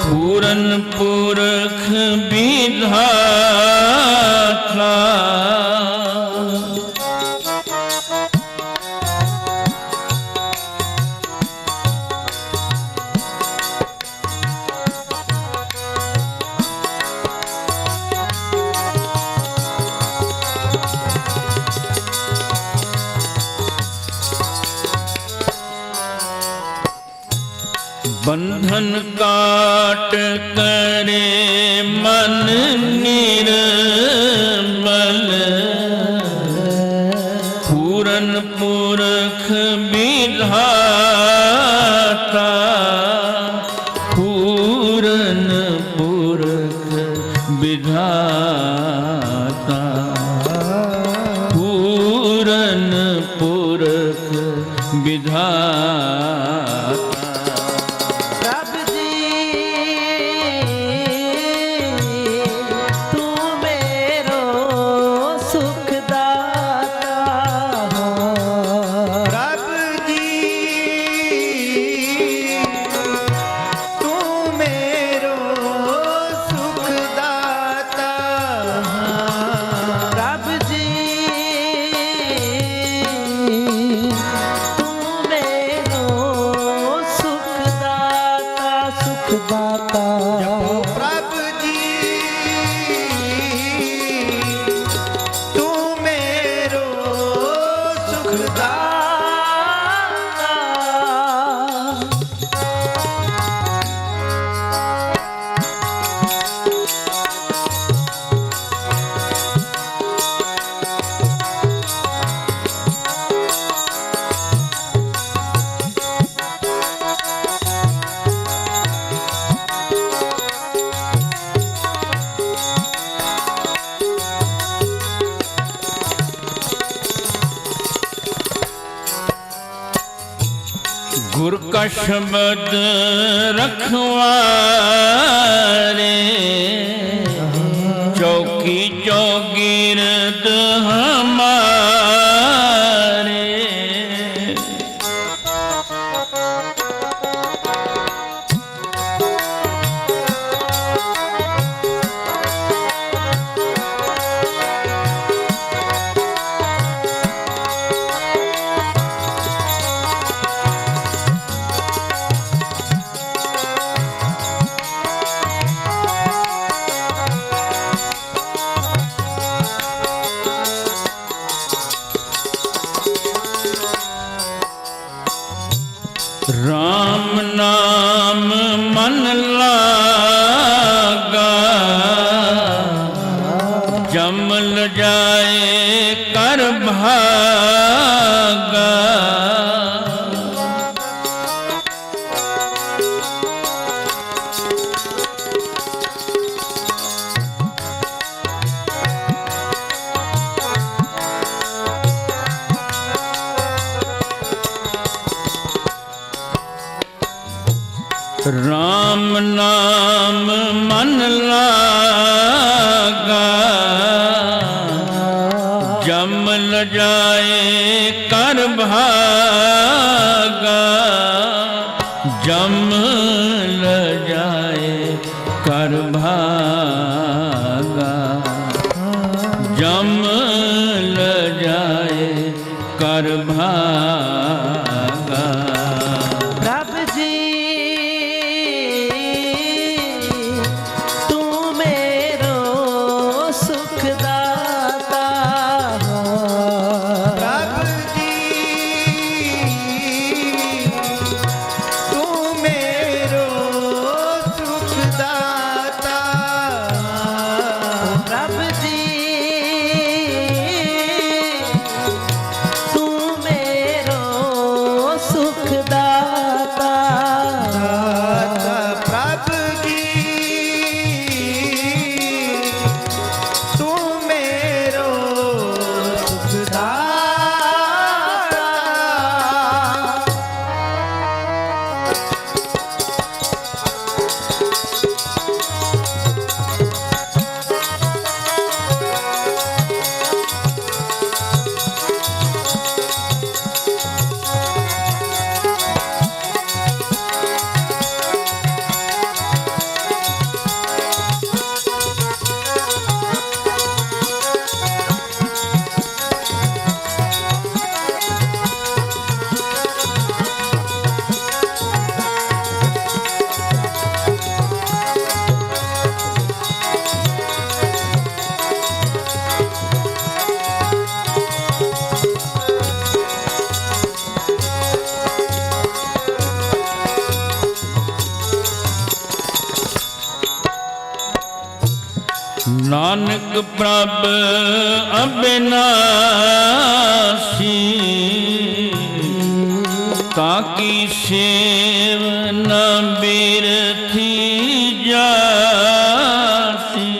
पूरन पुरख विधाता। बंधन काट करे मन निर्मल, पूरन पुरख विधाता, पूरन पुरख विधाता, पूरन पुरख विधाता। प्रभ जी तू मेरो सुख दाता, प्रभ जी तू मेरो सुख दाता, प्रभ जी तू मेरो गुर का शब्द रखवारे, चौकी चौगिरद हमारे। राम नाम मन लागा, जमल जाए कर भागा। राम नाम मन लागा, जमल जाए कर भागा। जमल जाए कर भागा, जमल जाए कर भागा। प्रभु जी तू मेरो सुखदाता, प्रभु जी तू मेरो सुखदाता। प्रभु जी तू मेरो सुखदाता। प्रभु जी तू मेरो सुखदाता। नानक प्रभ अविनाशी, ताकि सेव न बिरथी जासी।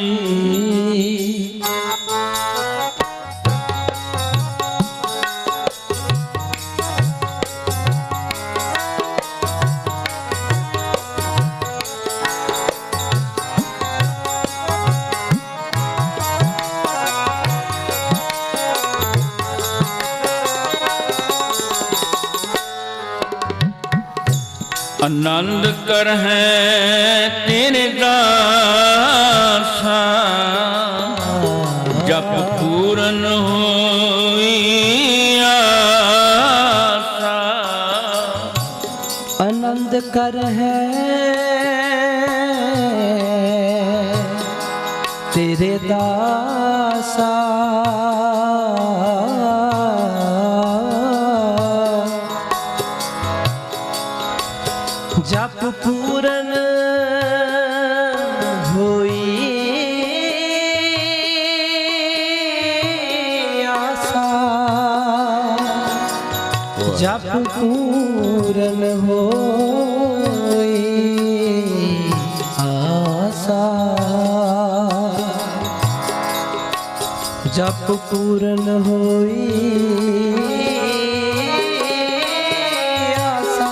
आनंद कर है तेरे दासा, जब पूरन होई आसा। आनंद कर है तेरे दासा, जप पूरन होई आसा। जप पूरन होई आसा, जप पूरन होई आसा।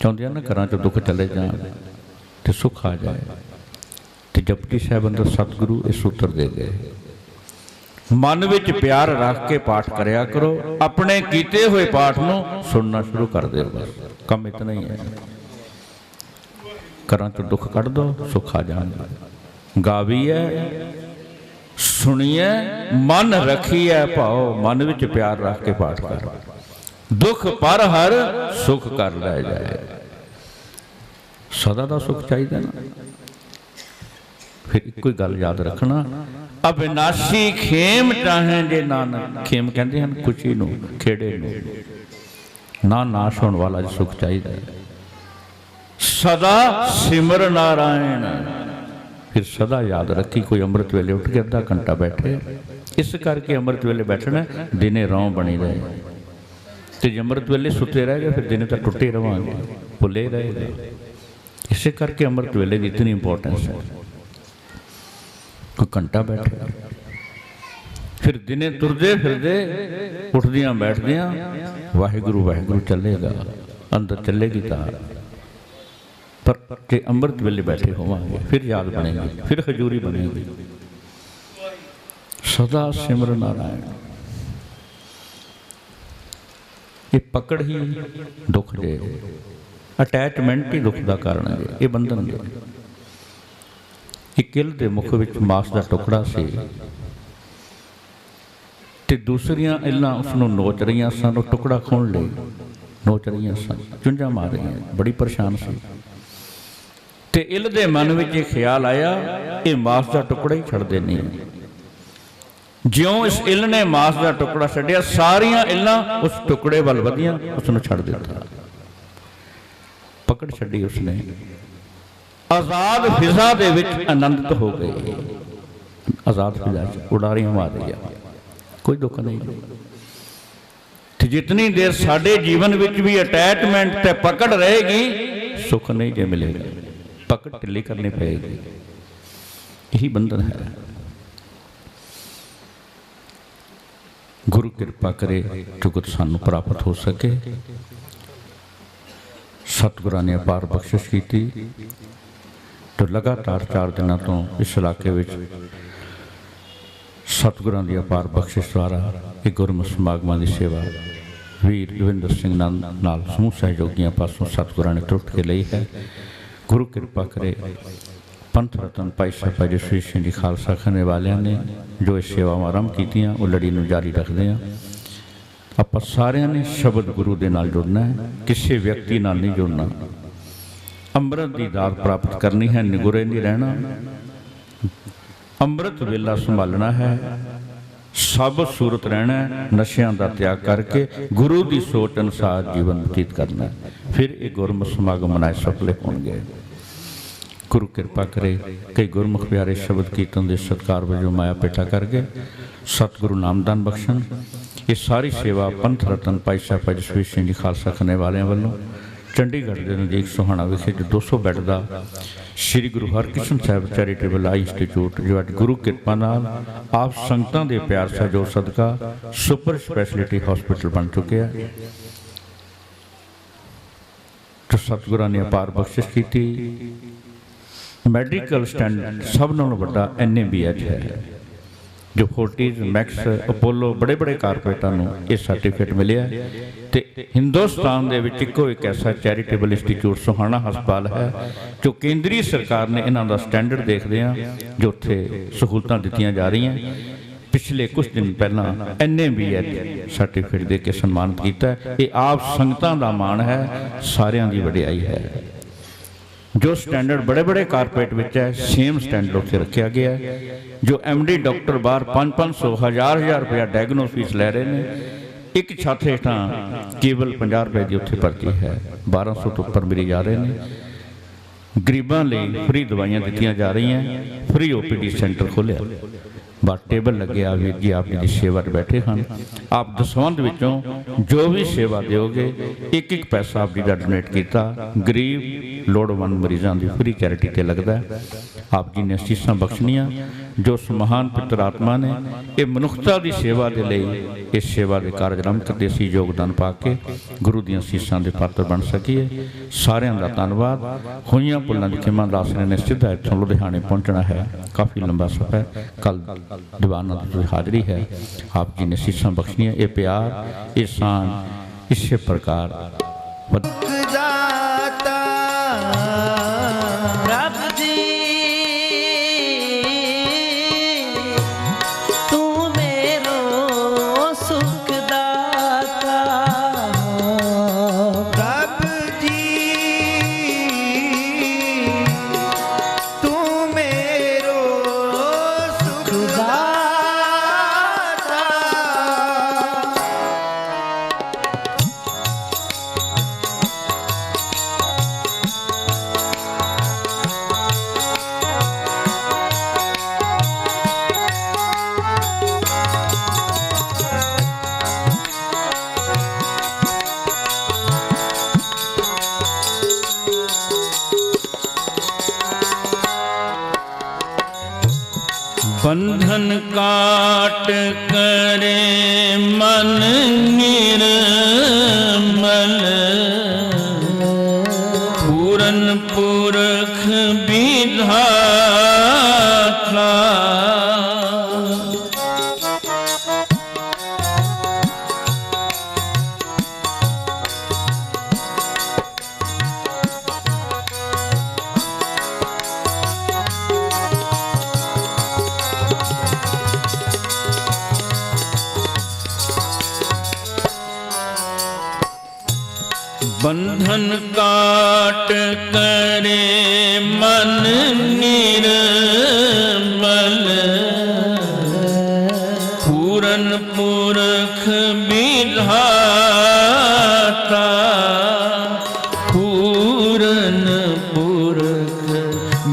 ਚਾਹੁੰਦੇ ਆ ਨਾ ਘਰਾਂ 'ਚੋਂ ਦੁੱਖ ਚਲੇ ਜਾਣ ਤੇ ਸੁੱਖ ਆ ਜਾਏ, ਤੇ ਜਪਜੀ ਸਾਹਿਬ ਅੰਦਰ ਸਤਿਗੁਰੂ ਇਹ ਸੂਤਰ ਦੇ ਗਏ, ਮਨ ਵਿੱਚ ਪਿਆਰ ਰੱਖ ਕੇ ਪਾਠ ਕਰਿਆ ਕਰੋ, ਆਪਣੇ ਕੀਤੇ ਹੋਏ ਪਾਠ ਨੂੰ ਸੁਣਨਾ ਸ਼ੁਰੂ ਕਰ ਦਿਓ। ਬਸ ਕੰਮ ਇਤਨਾ ਹੀ ਹੈ। ਘਰਾਂ 'ਚੋਂ ਦੁੱਖ ਕੱਢ ਦੋ, ਸੁੱਖ ਆ ਜਾਣਗੇ। ਗਾਵੀਐ ਸੁਣੀਐ ਮਨ ਰੱਖੀਐ ਭਾਉ, ਮਨ ਵਿੱਚ ਪਿਆਰ ਰੱਖ ਕੇ ਪਾਠ ਕਰ, ਦੁੱਖ ਪਰ ਹਰ ਸੁਖ ਕਰ ਲੈ ਜਾਏ। ਸਦਾ ਦਾ ਸੁਖ ਚਾਹੀਦਾ ਨਾ। ਫਿਰ ਇੱਕੋ ਹੀ ਗੱਲ ਯਾਦ ਰੱਖਣਾ, ਅਬਿਨਾਸ਼ੀ ਖੇਮ ਚਾਹੇ ਜੇ ਨਾਨਕ। ਖੇਮ ਕਹਿੰਦੇ ਹਨ ਖੁਸ਼ੀ ਨੂੰ, ਖੇੜੇ ਨੂੰ, ਨਾ ਨਾਸ਼ ਹੋਣ ਵਾਲਾ ਸੁਖ ਚਾਹੀਦਾ ਹੈ। ਸਦਾ ਸਿਮਰ ਨਾਰਾਇਣ। ਫਿਰ ਸਦਾ ਯਾਦ ਰੱਖੀ, ਕੋਈ ਅੰਮ੍ਰਿਤ ਵੇਲੇ ਉੱਠ ਕੇ ਅੱਧਾ ਘੰਟਾ ਬੈਠੇ। ਇਸ ਕਰਕੇ ਅੰਮ੍ਰਿਤ ਵੇਲੇ ਬੈਠਣਾ, ਦਿਨੇ ਰੌਂ ਬਣੀ ਰਹੇ। ਤੇ ਜੇ ਅੰਮ੍ਰਿਤ ਵੇਲੇ ਸੁੱਤੇ ਰਹਿ ਗਏ ਫਿਰ ਦਿਨੇ ਤਾਂ ਟੁੱਟੇ ਰਵਾਂਗੇ, ਭੁੱਲੇ ਰਹੇਗਾ। ਇਸੇ ਕਰਕੇ ਅੰਮ੍ਰਿਤ ਵੇਲੇ ਦੀ ਇਤਨੀ ਇੰਪੋਰਟੈਂਸ ਹੈ। ਕੋਈ ਘੰਟਾ ਬੈਠੇ, ਫਿਰ ਦਿਨੇ ਤੁਰਦੇ ਫਿਰਦੇ ਉੱਠਦਿਆਂ ਬੈਠਦਿਆਂ ਵਾਹਿਗੁਰੂ ਵਾਹਿਗੁਰੂ ਚੱਲੇਗਾ, ਅੰਦਰ ਚੱਲੇਗੀ ਤਾਰ। ਪਰ ਜੇ ਅੰਮ੍ਰਿਤ ਵੇਲੇ ਬੈਠੇ ਹੋਵਾਂਗੇ ਫਿਰ ਯਾਦ ਬਣੇਗੀ, ਫਿਰ ਹਜ਼ੂਰੀ ਬਣੇਗੀ। ਸਦਾ ਸਿਮਰ ਨਾਰਾਇਣ। ਇਹ ਪਕੜ ਹੀ ਦੁੱਖ ਦੇ, ਅਟੈਚਮੈਂਟ ਹੀ ਦੁੱਖ ਦਾ ਕਾਰਨ ਹੈ। ਇਹ ਬੰਧਨ ਦੇ। ਇੱਕ ਕਿਲ ਦੇ ਮੁਖ ਵਿੱਚ ਮਾਸ ਦਾ ਟੁਕੜਾ ਸੀ ਤੇ ਦੂਸਰੀਆਂ ਇਲਾਂ ਉਸ ਨੂੰ ਨੋਚ ਰਹੀਆਂ ਸਨ। ਉਹ ਟੁਕੜਾ ਖੋਹਣ ਲਈ ਨੋਚ ਰਹੀਆਂ ਸਨ, ਚੁੰਝਾਂ ਮਾਰ ਰਹੀਆਂ, ਬੜੀ ਪਰੇਸ਼ਾਨ ਸੀ। ਤੇ ਇਲ ਦੇ ਮਨ ਵਿੱਚ ਇਹ ਖਿਆਲ ਆਇਆ, ਇਹ ਮਾਸ ਦਾ ਟੁਕੜਾ ਹੀ ਛੱਡਦੇ ਨਹੀਂ। ਜਿਉਂ ਇਸ ਇਲ ਨੇ ਮਾਸ ਦਾ ਟੁਕੜਾ ਛੱਡਿਆ, ਸਾਰੀਆਂ ਇਲਾਂ ਉਸ ਟੁਕੜੇ ਵੱਲ ਵਧੀਆਂ, ਉਸ ਨੂੰ ਛੱਡ ਦਿੱਤਾ। ਪਕੜ ਛੱਡੀ ਉਸਨੇ। ਆਜ਼ਾਦ ਫਿਜ਼ਾ ਦੇ ਵਿੱਚ ਆਨੰਦਿਤ ਹੋ ਗਏ। ਆਜ਼ਾਦ ਫਿਜ਼ਾ ਚ ਉਡਾਰੀਆਂ ਮਾਰ ਰਹੀਆਂ, ਕੋਈ ਦੁੱਖ ਨਹੀਂ। ਤੇ ਜਿਤਨੀ ਦੇਰ ਸਾਡੇ ਜੀਵਨ ਵਿੱਚ ਵੀ ਅਟੈਚਮੈਂਟ ਤੇ ਪਕੜ ਰਹੇਗੀ, ਸੁੱਖ ਨਹੀਂ ਜੇ ਮਿਲੇਗਾ। ਪਕੜ ਢਿੱਲੀ ਕਰਨੀ ਪਏਗੀ। ਇਹੀ ਬੰਧਨ ਹੈ। ਗੁਰੂ ਕਿਰਪਾ ਕਰੇ ਜੁਗਤ ਸਾਨੂੰ ਪ੍ਰਾਪਤ ਹੋ ਸਕੇ। ਸਤਿਗੁਰਾਂ ਨੇ ਅਪਾਰ ਬਖਸ਼ਿਸ਼ ਕੀਤੀ ਤੇ ਲਗਾਤਾਰ 4 ਦਿਨਾਂ ਤੋਂ ਇਸ ਇਲਾਕੇ ਵਿੱਚ ਸਤਿਗੁਰਾਂ ਦੀ ਅਪਾਰ ਬਖਸ਼ਿਸ਼ ਦੁਆਰਾ ਇਹ ਗੁਰਮਤਿ ਸਮਾਗਮਾਂ ਦੀ ਸੇਵਾ ਵੀਰ ਦਵਿੰਦਰ ਸਿੰਘ ਨਾਲ ਸਮੂਹ ਸਹਿਯੋਗੀਆਂ ਪਾਸੋਂ ਸਤਿਗੁਰਾਂ ਨੇ ਟੁੱਟ ਕੇ ਲਈ ਹੈ। ਗੁਰੂ ਕਿਰਪਾ ਕਰੇ ਪੰਥ ਰਤਨ ਭਾਈ ਸਾਹਿਬ ਜਸਵੀਰ ਸਿੰਘ ਜੀ ਖਾਲਸਾ ਖਾਨੇ ਵਾਲਿਆਂ ਨੇ ਜੋ ਇਹ ਸੇਵਾਵਾਂ ਆਰੰਭ ਕੀਤੀਆਂ, ਉਹ ਲੜੀ ਨੂੰ ਜਾਰੀ ਰੱਖਦੇ ਹਾਂ। ਆਪਾਂ ਸਾਰਿਆਂ ਨੇ ਸ਼ਬਦ ਗੁਰੂ ਦੇ ਨਾਲ ਜੁੜਨਾ ਹੈ, ਕਿਸੇ ਵਿਅਕਤੀ ਨਾਲ ਨਹੀਂ ਜੁੜਨਾ। ਅੰਮ੍ਰਿਤ ਦੀ ਦਾਤ ਪ੍ਰਾਪਤ ਕਰਨੀ ਹੈ, ਨਿਗੁਰੇ ਨਹੀਂ ਰਹਿਣਾ। ਅੰਮ੍ਰਿਤ ਵੇਲਾ ਸੰਭਾਲਣਾ ਹੈ, ਸਭ ਸੂਰਤ ਰਹਿਣਾ, ਨਸ਼ਿਆਂ ਦਾ ਤਿਆਗ ਕਰਕੇ ਗੁਰੂ ਦੀ ਸੋਚ ਅਨੁਸਾਰ ਜੀਵਨ ਬਤੀਤ ਕਰਨਾ। ਫਿਰ ਇਹ ਗੁਰਮਤਿ ਸਮਾਗਮ ਮਨਾਏ ਸਫਲੇ ਹੋਣਗੇ। ਗੁਰੂ ਕਿਰਪਾ ਕਰੇ ਕਈ ਗੁਰਮੁਖ ਪਿਆਰੇ ਸ਼ਬਦ ਕੀਰਤਨ ਦੇ ਸਤਿਕਾਰ ਵਜੋਂ ਮਾਇਆ ਪੇਟਾ ਕਰਕੇ ਸਤਿਗੁਰੂ ਨਾਮਦਾਨ ਬਖਸ਼ਣ। ਇਹ ਸਾਰੀ ਸੇਵਾ ਪੰਥ ਰਤਨ ਭਾਈ ਸਾਹਿਬ ਜਸਵੀਰ ਸਿੰਘ ਜੀ ਖਾਲਸਾ ਖਾਨੇ ਵਾਲਿਆਂ ਵੱਲੋਂ ਚੰਡੀਗੜ੍ਹ ਦੇ ਨਜ਼ਦੀਕ ਸੋਹਾਣਾ ਵਿਖੇ 200 ਬੈੱਡ ਦਾ ਸ੍ਰੀ ਗੁਰੂ ਹਰਕ੍ਰਿਸ਼ਨ ਸਾਹਿਬ ਚੈਰੀਟੇਬਲ ਆਈ ਇੰਸਟੀਚਿਊਟ, ਜੋ ਅੱਜ ਗੁਰੂ ਕਿਰਪਾ ਨਾਲ ਆਪ ਸੰਗਤਾਂ ਦੇ ਪਿਆਰ ਸਹਿਯੋਗ ਸਦਕਾ ਸੁਪਰ ਸਪੈਸ਼ਲਿਟੀ ਹਸਪੀਟਲ ਬਣ ਚੁੱਕਿਆ। ਜੋ ਸਤਿਗੁਰਾਂ ਨੇ ਅਪਾਰ ਬਖਸ਼ਿਸ਼ ਕੀਤੀ। ਮੈਡੀਕਲ ਸਟੈਂਡਰਡ ਸਭ ਨਾਲੋਂ ਵੱਡਾ NABH ਹੈ, ਜੋ ਫੋਰਟੀਜ਼, ਮੈਕਸ, ਅਪੋਲੋ ਬੜੇ ਬੜੇ ਕਾਰਪੋਰੇਟਾਂ ਨੂੰ ਇਹ ਸਰਟੀਫਿਕੇਟ ਮਿਲਿਆ। ਤੇ ਹਿੰਦੁਸਤਾਨ ਦੇ ਵਿੱਚ ਇੱਕੋ ਇੱਕ ਐਸਾ ਚੈਰੀਟੇਬਲ ਇੰਸਟੀਚਿਊਟ ਸੋਹਾਣਾ ਹਸਪਤਾਲ ਹੈ, ਜੋ ਕੇਂਦਰੀ ਸਰਕਾਰ ਨੇ ਇਹਨਾਂ ਦਾ ਸਟੈਂਡਰਡ ਦੇਖਦੇ ਆ, ਜੋ ਉੱਥੇ ਸਹੂਲਤਾਂ ਦਿੱਤੀਆਂ ਜਾ ਰਹੀਆਂ। ਪਿਛਲੇ ਕੁਝ ਦਿਨ ਪਹਿਲਾਂ NABH ਸਰਟੀਫਿਕੇਟ ਦੇ ਕੇ ਸਨਮਾਨਿਤ ਕੀਤਾ। ਇਹ ਆਪ ਸੰਗਤਾਂ ਦਾ ਮਾਣ ਹੈ, ਸਾਰਿਆਂ ਦੀ ਵਡਿਆਈ ਹੈ। ਜੋ ਸਟੈਂਡਰਡ ਬੜੇ ਬੜੇ ਕਾਰਪੋਰੇਟ ਵਿੱਚ ਹੈ, ਸੇਮ ਸਟੈਂਡਰਡ ਉੱਥੇ ਰੱਖਿਆ ਗਿਆ ਹੈ। ਜੋ MD ਡਾਕਟਰ ਬਾਹਰ 500 1000 ਰੁਪਇਆ ਡਾਇਗਨੋਸ ਫੀਸ ਲੈ ਰਹੇ ਨੇ, ਇੱਕ ਛੱਤ ਹੇਠਾਂ ਕੇਵਲ 50 ਰੁਪਏ ਦੀ ਉੱਥੇ ਭਰਤੀ ਹੈ। 1200 ਤੋਂ ਉੱਪਰ ਮਰੀਜ਼ ਆ ਰਹੇ ਨੇ। ਗਰੀਬਾਂ ਲਈ ਫ੍ਰੀ ਦਵਾਈਆਂ ਦਿੱਤੀਆਂ ਜਾ ਰਹੀਆਂ, ਫ੍ਰੀ OPD ਸੈਂਟਰ ਖੋਲ੍ਹਿਆ। बस टेबल लगे आ वीर जी आप जी की सेवा च बैठे हैं। आप दसवंध विचों जो भी सेवा दोगे एक एक पैसा आप जी का डोनेट किया गरीब लोड़वंद मरीजों की फ्री चैरिटी ते लगता है। आप जी ने असीसां बख्शनियां जो उस महान पितर आत्मा ने ये मनुखता की सेवा के लिए इस सेवा के कारज रंभ करते असीं योगदान पा के गुरु दी असीसां के पात्र बन सकीए। सारिਆਂ का धन्नवाद। होइयां भुल्लां दी खिमा दास ने सिद्धा इत्थों लुधियाने पहुंचना है, काफ़ी लंबा सफ़र है। कल दीवाना की हाज़री है। आप जी ने असीसां बख्शनियां। ये प्यार ये शान इसे प्रकार दाता रब जी तू मेरो सुख दाता रब जी तू मेरो सुख दाता बंधन काट करे मन निर्मल पूरन पुरख विधाता बंधन काट करे मन निर्मल पूरन पुरख विधाता पूरन पुरख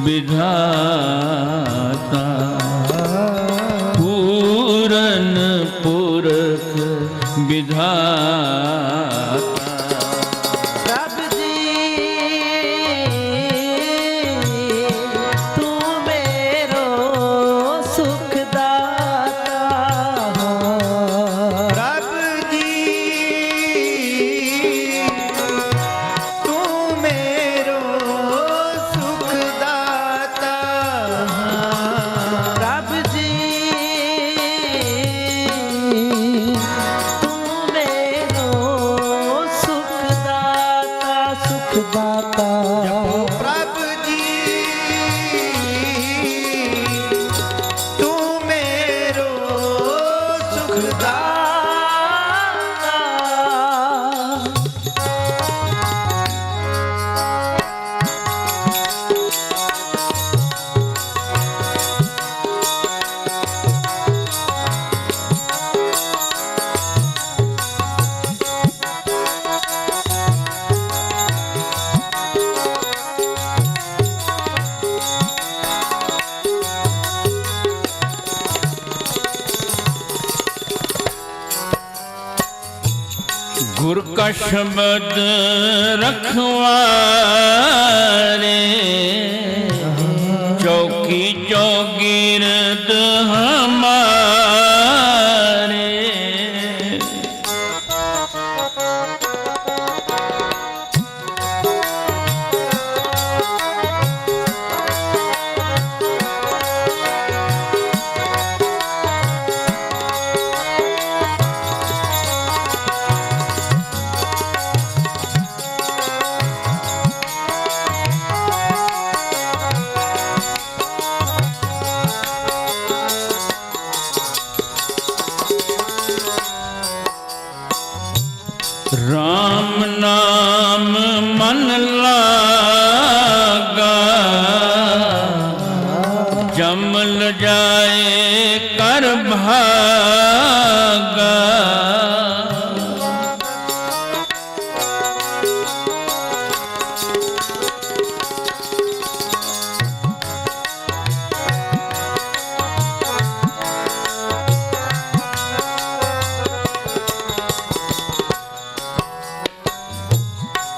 विधाता पूरन पुरख विधाता रब जी तू मेरो सुख दाता रब जी तू मेरो सुख दाता रब जी तू मेरो सुख दाता प्रभ जी तू मेरो सुख दाता गुर का शब्द रखवारे चौकी चौगिरद हमारे राम नाम मन लागा जमल जाए कर भागा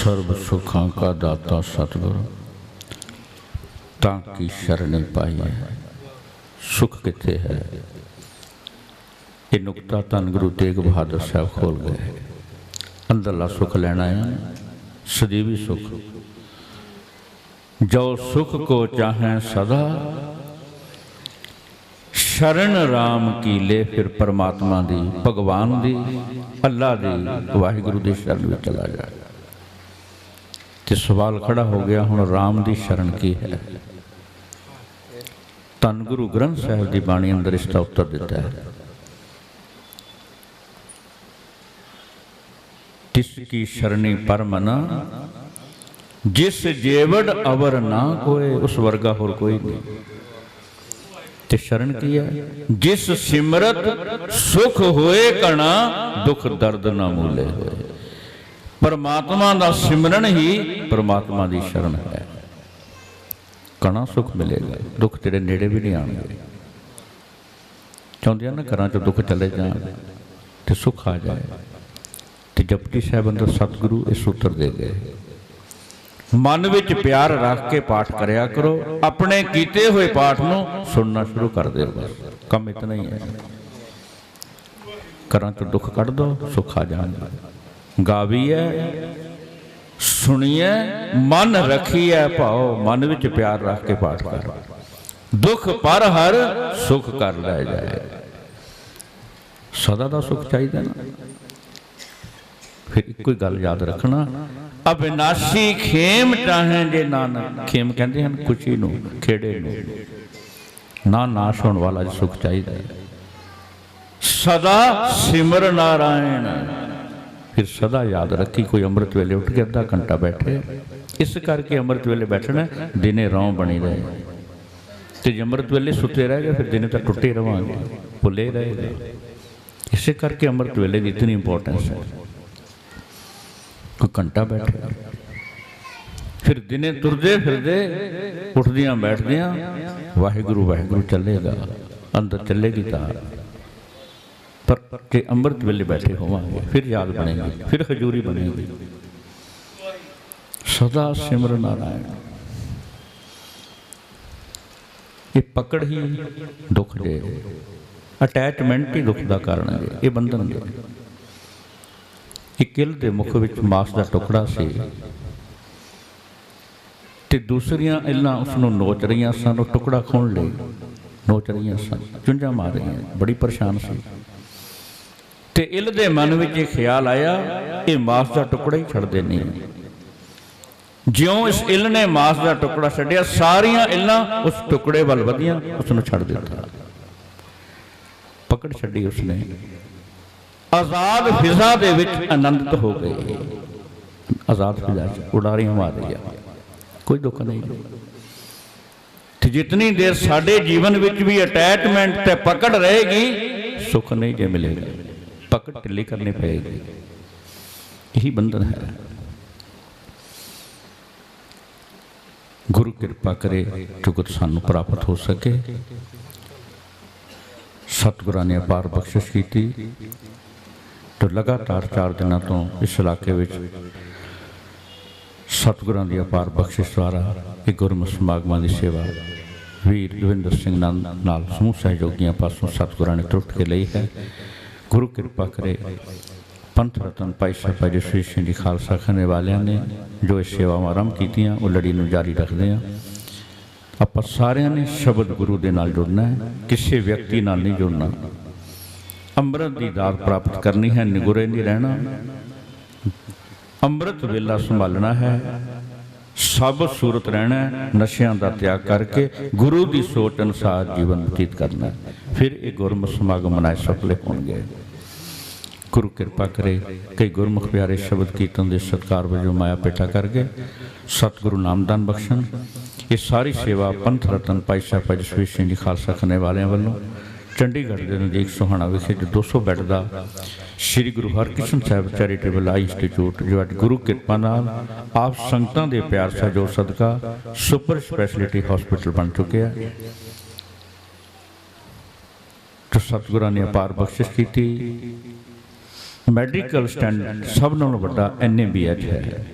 सर्व सुखां का दाता सतगुरु तां की शरणी पाई है। सुख किथे है? ये नुकता धन गुरु तेग बहादुर साहब खोल गए। अंदरला सुख लेना है, सदीवी सुख। जो सुख को चाहें सदा शरण राम की ले, फिर परमात्मा दी, भगवान दी, अल्लाह दी, वाहिगुरु दी शरण में चला जाए। तो सवाल खड़ा हो गया, हुण राम दी शरण की है? धन गुरु ग्रंथ साहिब की बाणी अंदर इसका उत्तर दिता है। तिसकी शरणी परमना जिस जेवड़ अवर ना कोई, उस वर्गा होर कोई नहीं। ते शरण की है? जिस सिमरत सुख होए कणा, दुख दर्द ना मूले होए। परमात्मा का सिमरन ही परमात्मा की शरण है। कणा सुख मिलेगा, दुख तेरे नेड़े भी नहीं आएंगे। चाहते हैं ना घर चो दुख चले जाए तो सुख आ जाए। तो जपजी साहब अंदर सतगुरु इस सूत्र दे गए, मन विच प्यार रख के पाठ करया करो, अपने कीते हुए पाठ नूं सुनना शुरू कर दो। बस काम इतना ही है। घर चो दुख कढ़ दो, सुख आ जाएगा। गावीए सुनिए मन रखिए भाओ, मन विच प्यार रख के पाठ कर। दुख पर हर सुख कर लै जाए। सदा का सुख चाहिए ना। फिर एक कोई गल याद रखना, अविनाशी खेम चाहे जे नानक। खेम कहते हैं खुशी नूं, खेड़े नूं। ना नाश होने वाला सुख चाहिए। सदा सिमर नारायण। फिर सदा याद रखी, कोई अमृत वेले उठ के अद्धा घंटा बैठे। इस करके अमृत वेले बैठना, दिने रौं बनी रहे। तो जे अमृत वेले सुते रह गए, फिर दिने तो टुटे रवांगे, भुले रहेगा। इसे करके अमृत वेले की इतनी इंपॉर्टेंस है। कोई घंटा बैठे, फिर दिने तुरदे फिरदे, उठदियां बैठदियां वाहिगुरु वाहिगुरु चलेगा, अंदर चलेगी तार। पर जे अमृत वेले बैठे होवांगे, फिर याद बनेगी, फिर हजूरी बनेगी। सदा सिमर नारायण। ਇਹ ਪਕੜ ਹੀ ਦੁੱਖ ਜੇ, ਅਟੈਚਮੈਂਟ ਹੀ ਦੁੱਖ ਦਾ ਕਾਰਨ ਹੈ। ਇਹ ਬੰਧਨ ਜੇ। ਇੱਕ ਕਿਲ ਦੇ ਮੁਖ ਵਿੱਚ ਮਾਸ ਦਾ ਟੁਕੜਾ ਸੀ ਤੇ ਦੂਸਰੀਆਂ ਇਲਾਂ ਉਸ ਨੂੰ ਨੋਚ ਰਹੀਆਂ ਸਨ। ਉਹ ਟੁਕੜਾ ਖੋਣ ਲਈ ਨੋਚ ਰਹੀਆਂ ਸਨ, ਚੁੰਝਾਂ ਮਾਰ ਰਹੀਆਂ, ਬੜੀ ਪਰੇਸ਼ਾਨ ਸੀ। ਤੇ ਇਲ ਦੇ ਮਨ ਵਿੱਚ ਇਹ ਖਿਆਲ ਆਇਆ, ਇਹ ਮਾਸ ਦਾ ਟੁਕੜਾ ਹੀ ਛੱਡਦੇ ਨਹੀਂ। ਜਿਉਂ ਇਸ ਇਲ ਨੇ ਮਾਸ ਦਾ ਟੁਕੜਾ ਛੱਡਿਆ, ਸਾਰੀਆਂ ਇਲਾਂ ਉਸ ਟੁਕੜੇ ਵੱਲ ਵਧੀਆਂ, ਉਸ ਨੂੰ ਛੱਡ ਦਿੱਤਾ। ਪਕੜ ਛੱਡੀ ਉਸਨੇ। ਆਜ਼ਾਦ ਫਿਜ਼ਾ ਦੇ ਵਿੱਚ ਆਨੰਦਿਤ ਹੋ ਗਏ। ਆਜ਼ਾਦ ਫਿਜ਼ਾ ਚ ਉਡਾਰੀਆਂ ਮਾਰ ਰਿਹਾ, ਕੋਈ ਦੁੱਖ ਨਹੀਂ। ਤੇ ਜਿਤਨੀ ਦੇਰ ਸਾਡੇ ਜੀਵਨ ਵਿੱਚ ਵੀ ਅਟੈਚਮੈਂਟ ਤੇ ਪਕੜ ਰਹੇਗੀ, ਸੁੱਖ ਨਹੀਂ ਜੇ ਮਿਲੇਗਾ। ਪਕੜ ਢਿੱਲੀ ਕਰਨੀ ਪਏਗੀ। ਇਹੀ ਬੰਧਨ ਹੈ। ਗੁਰੂ ਕਿਰਪਾ ਕਰੇ ਜੁਗਤ ਸਾਨੂੰ ਪ੍ਰਾਪਤ ਹੋ ਸਕੇ। ਸਤਿਗੁਰਾਂ ਨੇ ਅਪਾਰ ਬਖਸ਼ਿਸ਼ ਕੀਤੀ ਤੇ ਲਗਾਤਾਰ 4 ਦਿਨਾਂ ਤੋਂ ਇਸ ਇਲਾਕੇ ਵਿੱਚ ਸਤਿਗੁਰਾਂ ਦੀ ਅਪਾਰ ਬਖਸ਼ਿਸ਼ ਦੁਆਰਾ ਇਹ ਗੁਰਮੁਖ ਸਮਾਗਮਾਂ ਦੀ ਸੇਵਾ ਵੀਰ ਦਵਿੰਦਰ ਸਿੰਘ ਨਾਲ ਸਮੂਹ ਸਹਿਯੋਗੀਆਂ ਪਾਸੋਂ ਸਤਿਗੁਰਾਂ ਨੇ ਤਰੁੱਟ ਕੇ ਲਈ ਹੈ। ਗੁਰੂ ਕਿਰਪਾ ਕਰੇ ਪੰਥ ਰਤਨ ਭਾਈ ਸਾਹਿਬ ਜਸਵੀਰ ਸਿੰਘ ਜੀ ਖਾਲਸਾ ਖਾਨੇ ਵਾਲਿਆਂ ਨੇ ਜੋ ਇਹ ਸੇਵਾਵਾਂ ਆਰੰਭ ਕੀਤੀਆਂ, ਉਹ ਲੜੀ ਨੂੰ ਜਾਰੀ ਰੱਖਦੇ ਹਾਂ। ਆਪਾਂ ਸਾਰਿਆਂ ਨੇ ਸ਼ਬਦ ਗੁਰੂ ਦੇ ਨਾਲ ਜੁੜਨਾ ਹੈ, ਕਿਸੇ ਵਿਅਕਤੀ ਨਾਲ ਨਹੀਂ ਜੁੜਨਾ। ਅੰਮ੍ਰਿਤ ਦੀ ਦਾਤ ਪ੍ਰਾਪਤ ਕਰਨੀ ਹੈ, ਨਿਗੁਰੇ ਨਹੀਂ ਰਹਿਣਾ। ਅੰਮ੍ਰਿਤ ਵੇਲਾ ਸੰਭਾਲਣਾ ਹੈ, ਸਭ ਸੂਰਤ ਰਹਿਣਾ ਹੈ, ਨਸ਼ਿਆਂ ਦਾ ਤਿਆਗ ਕਰਕੇ ਗੁਰੂ ਦੀ ਸੋਚ ਅਨੁਸਾਰ ਜੀਵਨ ਬਤੀਤ ਕਰਨਾ। ਫਿਰ ਇਹ ਗੁਰਮੁਖ ਸਮਾਗਮ ਮਨਾਏ ਸਫਲੇ ਹੋਣਗੇ। ਗੁਰੂ ਕਿਰਪਾ ਕਰੇ ਕਈ ਗੁਰਮੁਖ ਪਿਆਰੇ ਸ਼ਬਦ ਕੀਰਤਨ ਦੇ ਸਤਿਕਾਰ ਵਜੋਂ ਮਾਇਆ ਪੇਟਾ ਕਰ ਗਏ। ਸਤਿਗੁਰੂ ਨਾਮਦਾਨ ਬਖਸ਼ਣ। ਇਹ ਸਾਰੀ ਸੇਵਾ ਪੰਥ ਰਤਨ ਭਾਈ ਸਾਹਿਬ ਜਸਵੀਰ ਸਿੰਘ ਜੀ ਖਾਲਸਾ ਖਾਨੇ ਵਾਲਿਆਂ ਵੱਲੋਂ ਚੰਡੀਗੜ੍ਹ ਦੇ ਨਜ਼ਦੀਕ ਸੋਹਾਣਾ ਵਿਖੇ 200 ਬੈੱਡ ਦਾ ਸ੍ਰੀ ਗੁਰੂ ਹਰਕ੍ਰਿਸ਼ਨ ਸਾਹਿਬ ਚੈਰੀਟੇਬਲ ਆਈ ਇੰਸਟੀਚਿਊਟ, ਜੋ ਅੱਜ ਗੁਰੂ ਕਿਰਪਾ ਨਾਲ ਆਪ ਸੰਗਤਾਂ ਦੇ ਪਿਆਰ ਸਹਿਯੋਗ ਸਦਕਾ ਸੁਪਰ ਸਪੈਸ਼ਲਿਟੀ ਹਸਪੀਟਲ ਬਣ ਚੁੱਕਿਆ। ਜੋ ਸਤਿਗੁਰਾਂ ਨੇ ਅਪਾਰ ਬਖਸ਼ਿਸ਼ ਕੀਤੀ। ਮੈਡੀਕਲ ਸਟੈਂਡਰਡ ਸਭ ਨਾਲੋਂ ਵੱਡਾ NABH ਹੈ,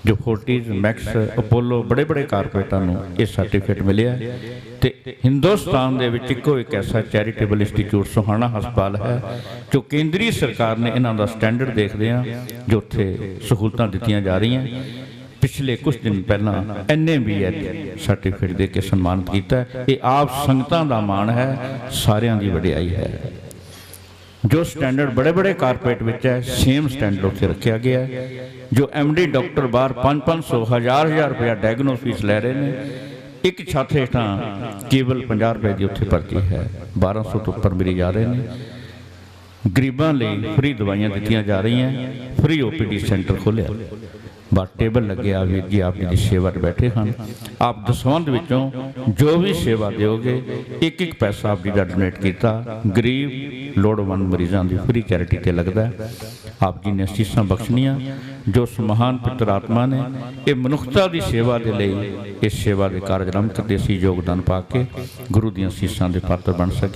ਜੋ ਫੋਰਟਿਸ, ਮੈਕਸ, ਅਪੋਲੋ ਬੜੇ ਬੜੇ ਕਾਰਪੋਰੇਟਾਂ ਨੂੰ ਇਹ ਸਰਟੀਫਿਕੇਟ ਮਿਲਿਆ। ਤੇ ਹਿੰਦੁਸਤਾਨ ਦੇ ਵਿੱਚ ਇੱਕੋ ਇੱਕ ਐਸਾ ਚੈਰੀਟੇਬਲ ਇੰਸਟੀਚਿਊਟ ਸੋਹਾਣਾ ਹਸਪਤਾਲ ਹੈ, ਜੋ ਕੇਂਦਰੀ ਸਰਕਾਰ ਨੇ ਇਹਨਾਂ ਦਾ ਸਟੈਂਡਰਡ ਦੇਖਦੇ ਆ, ਜੋ ਉੱਥੇ ਸਹੂਲਤਾਂ ਦਿੱਤੀਆਂ ਜਾ ਰਹੀਆਂ। ਪਿਛਲੇ ਕੁਝ ਦਿਨ ਪਹਿਲਾਂ NABH ਸਰਟੀਫਿਕੇਟ ਦੇ ਕੇ ਸਨਮਾਨਿਤ ਕੀਤਾ। ਇਹ ਆਪ ਸੰਗਤਾਂ ਦਾ ਮਾਣ ਹੈ, ਸਾਰਿਆਂ ਦੀ ਵਡਿਆਈ ਹੈ। ਜੋ ਸਟੈਂਡਰਡ ਬੜੇ ਬੜੇ ਕਾਰਪੋਰੇਟ ਵਿੱਚ ਹੈ, ਸੇਮ ਸਟੈਂਡਰਡ ਉੱਥੇ ਰੱਖਿਆ ਗਿਆ ਹੈ। ਜੋ MD ਡਾਕਟਰ ਬਾਹਰ 500-500 ਹਜ਼ਾਰ ਰੁਪਇਆ ਡਾਇਗਨੋਸ ਫੀਸ ਲੈ ਰਹੇ ਨੇ, ਇੱਕ ਛੱਤ ਹੇਠਾਂ ਕੇਵਲ 50 ਰੁਪਏ ਦੀ ਉੱਥੇ ਪਰਚੀ ਹੈ। 1200 ਤੋਂ ਉੱਪਰ ਮਰੀਜ਼ ਆ ਰਹੇ ਨੇ। ਗਰੀਬਾਂ ਲਈ ਫ੍ਰੀ ਦਵਾਈਆਂ ਦਿੱਤੀਆਂ ਜਾ ਰਹੀਆਂ। ਫ੍ਰੀ OPD ਸੈਂਟਰ ਖੋਲ੍ਹਿਆ। ਬਾਹਰ ਟੇਬਲ ਲੱਗਿਆ, ਵੀਰ ਜੀ ਆਪ ਜੀ ਦੀ ਸੇਵਾ 'ਚ ਬੈਠੇ ਹਨ। ਆਪ ਦਸਵੰਧ ਵਿੱਚੋਂ ਜੋ ਵੀ ਸੇਵਾ ਦਿਓਗੇ, ਇੱਕ ਪੈਸਾ ਆਪ ਜੀ ਦਾ ਡੋਨੇਟ ਕੀਤਾ ਗਰੀਬ ਲੋੜਵੰਦ ਮਰੀਜ਼ਾਂ ਦੀ ਫ੍ਰੀ ਚੈਰਿਟੀ ਤੇ ਲੱਗਦਾ। ਆਪ ਜੀ ਨੇ ਅਸੀਸਾਂ ਬਖਸ਼ਣੀਆਂ। ਜੋ ਉਸ ਮਹਾਨ ਪਿਤਰ ਆਤਮਾ ਨੇ ਇਹ ਮਨੁੱਖਤਾ ਦੀ ਸੇਵਾ ਦੇ ਲਈ ਇਸ ਸੇਵਾ ਦੇ ਕਾਰਜ ਆਰੰਭ ਕਰਦੇ ਸੀ, ਯੋਗਦਾਨ ਪਾ ਕੇ ਗੁਰੂ ਦੀਆਂ ਅਸੀਸਾਂ ਦੇ ਪਾਤਰ ਬਣ ਸਕੇ।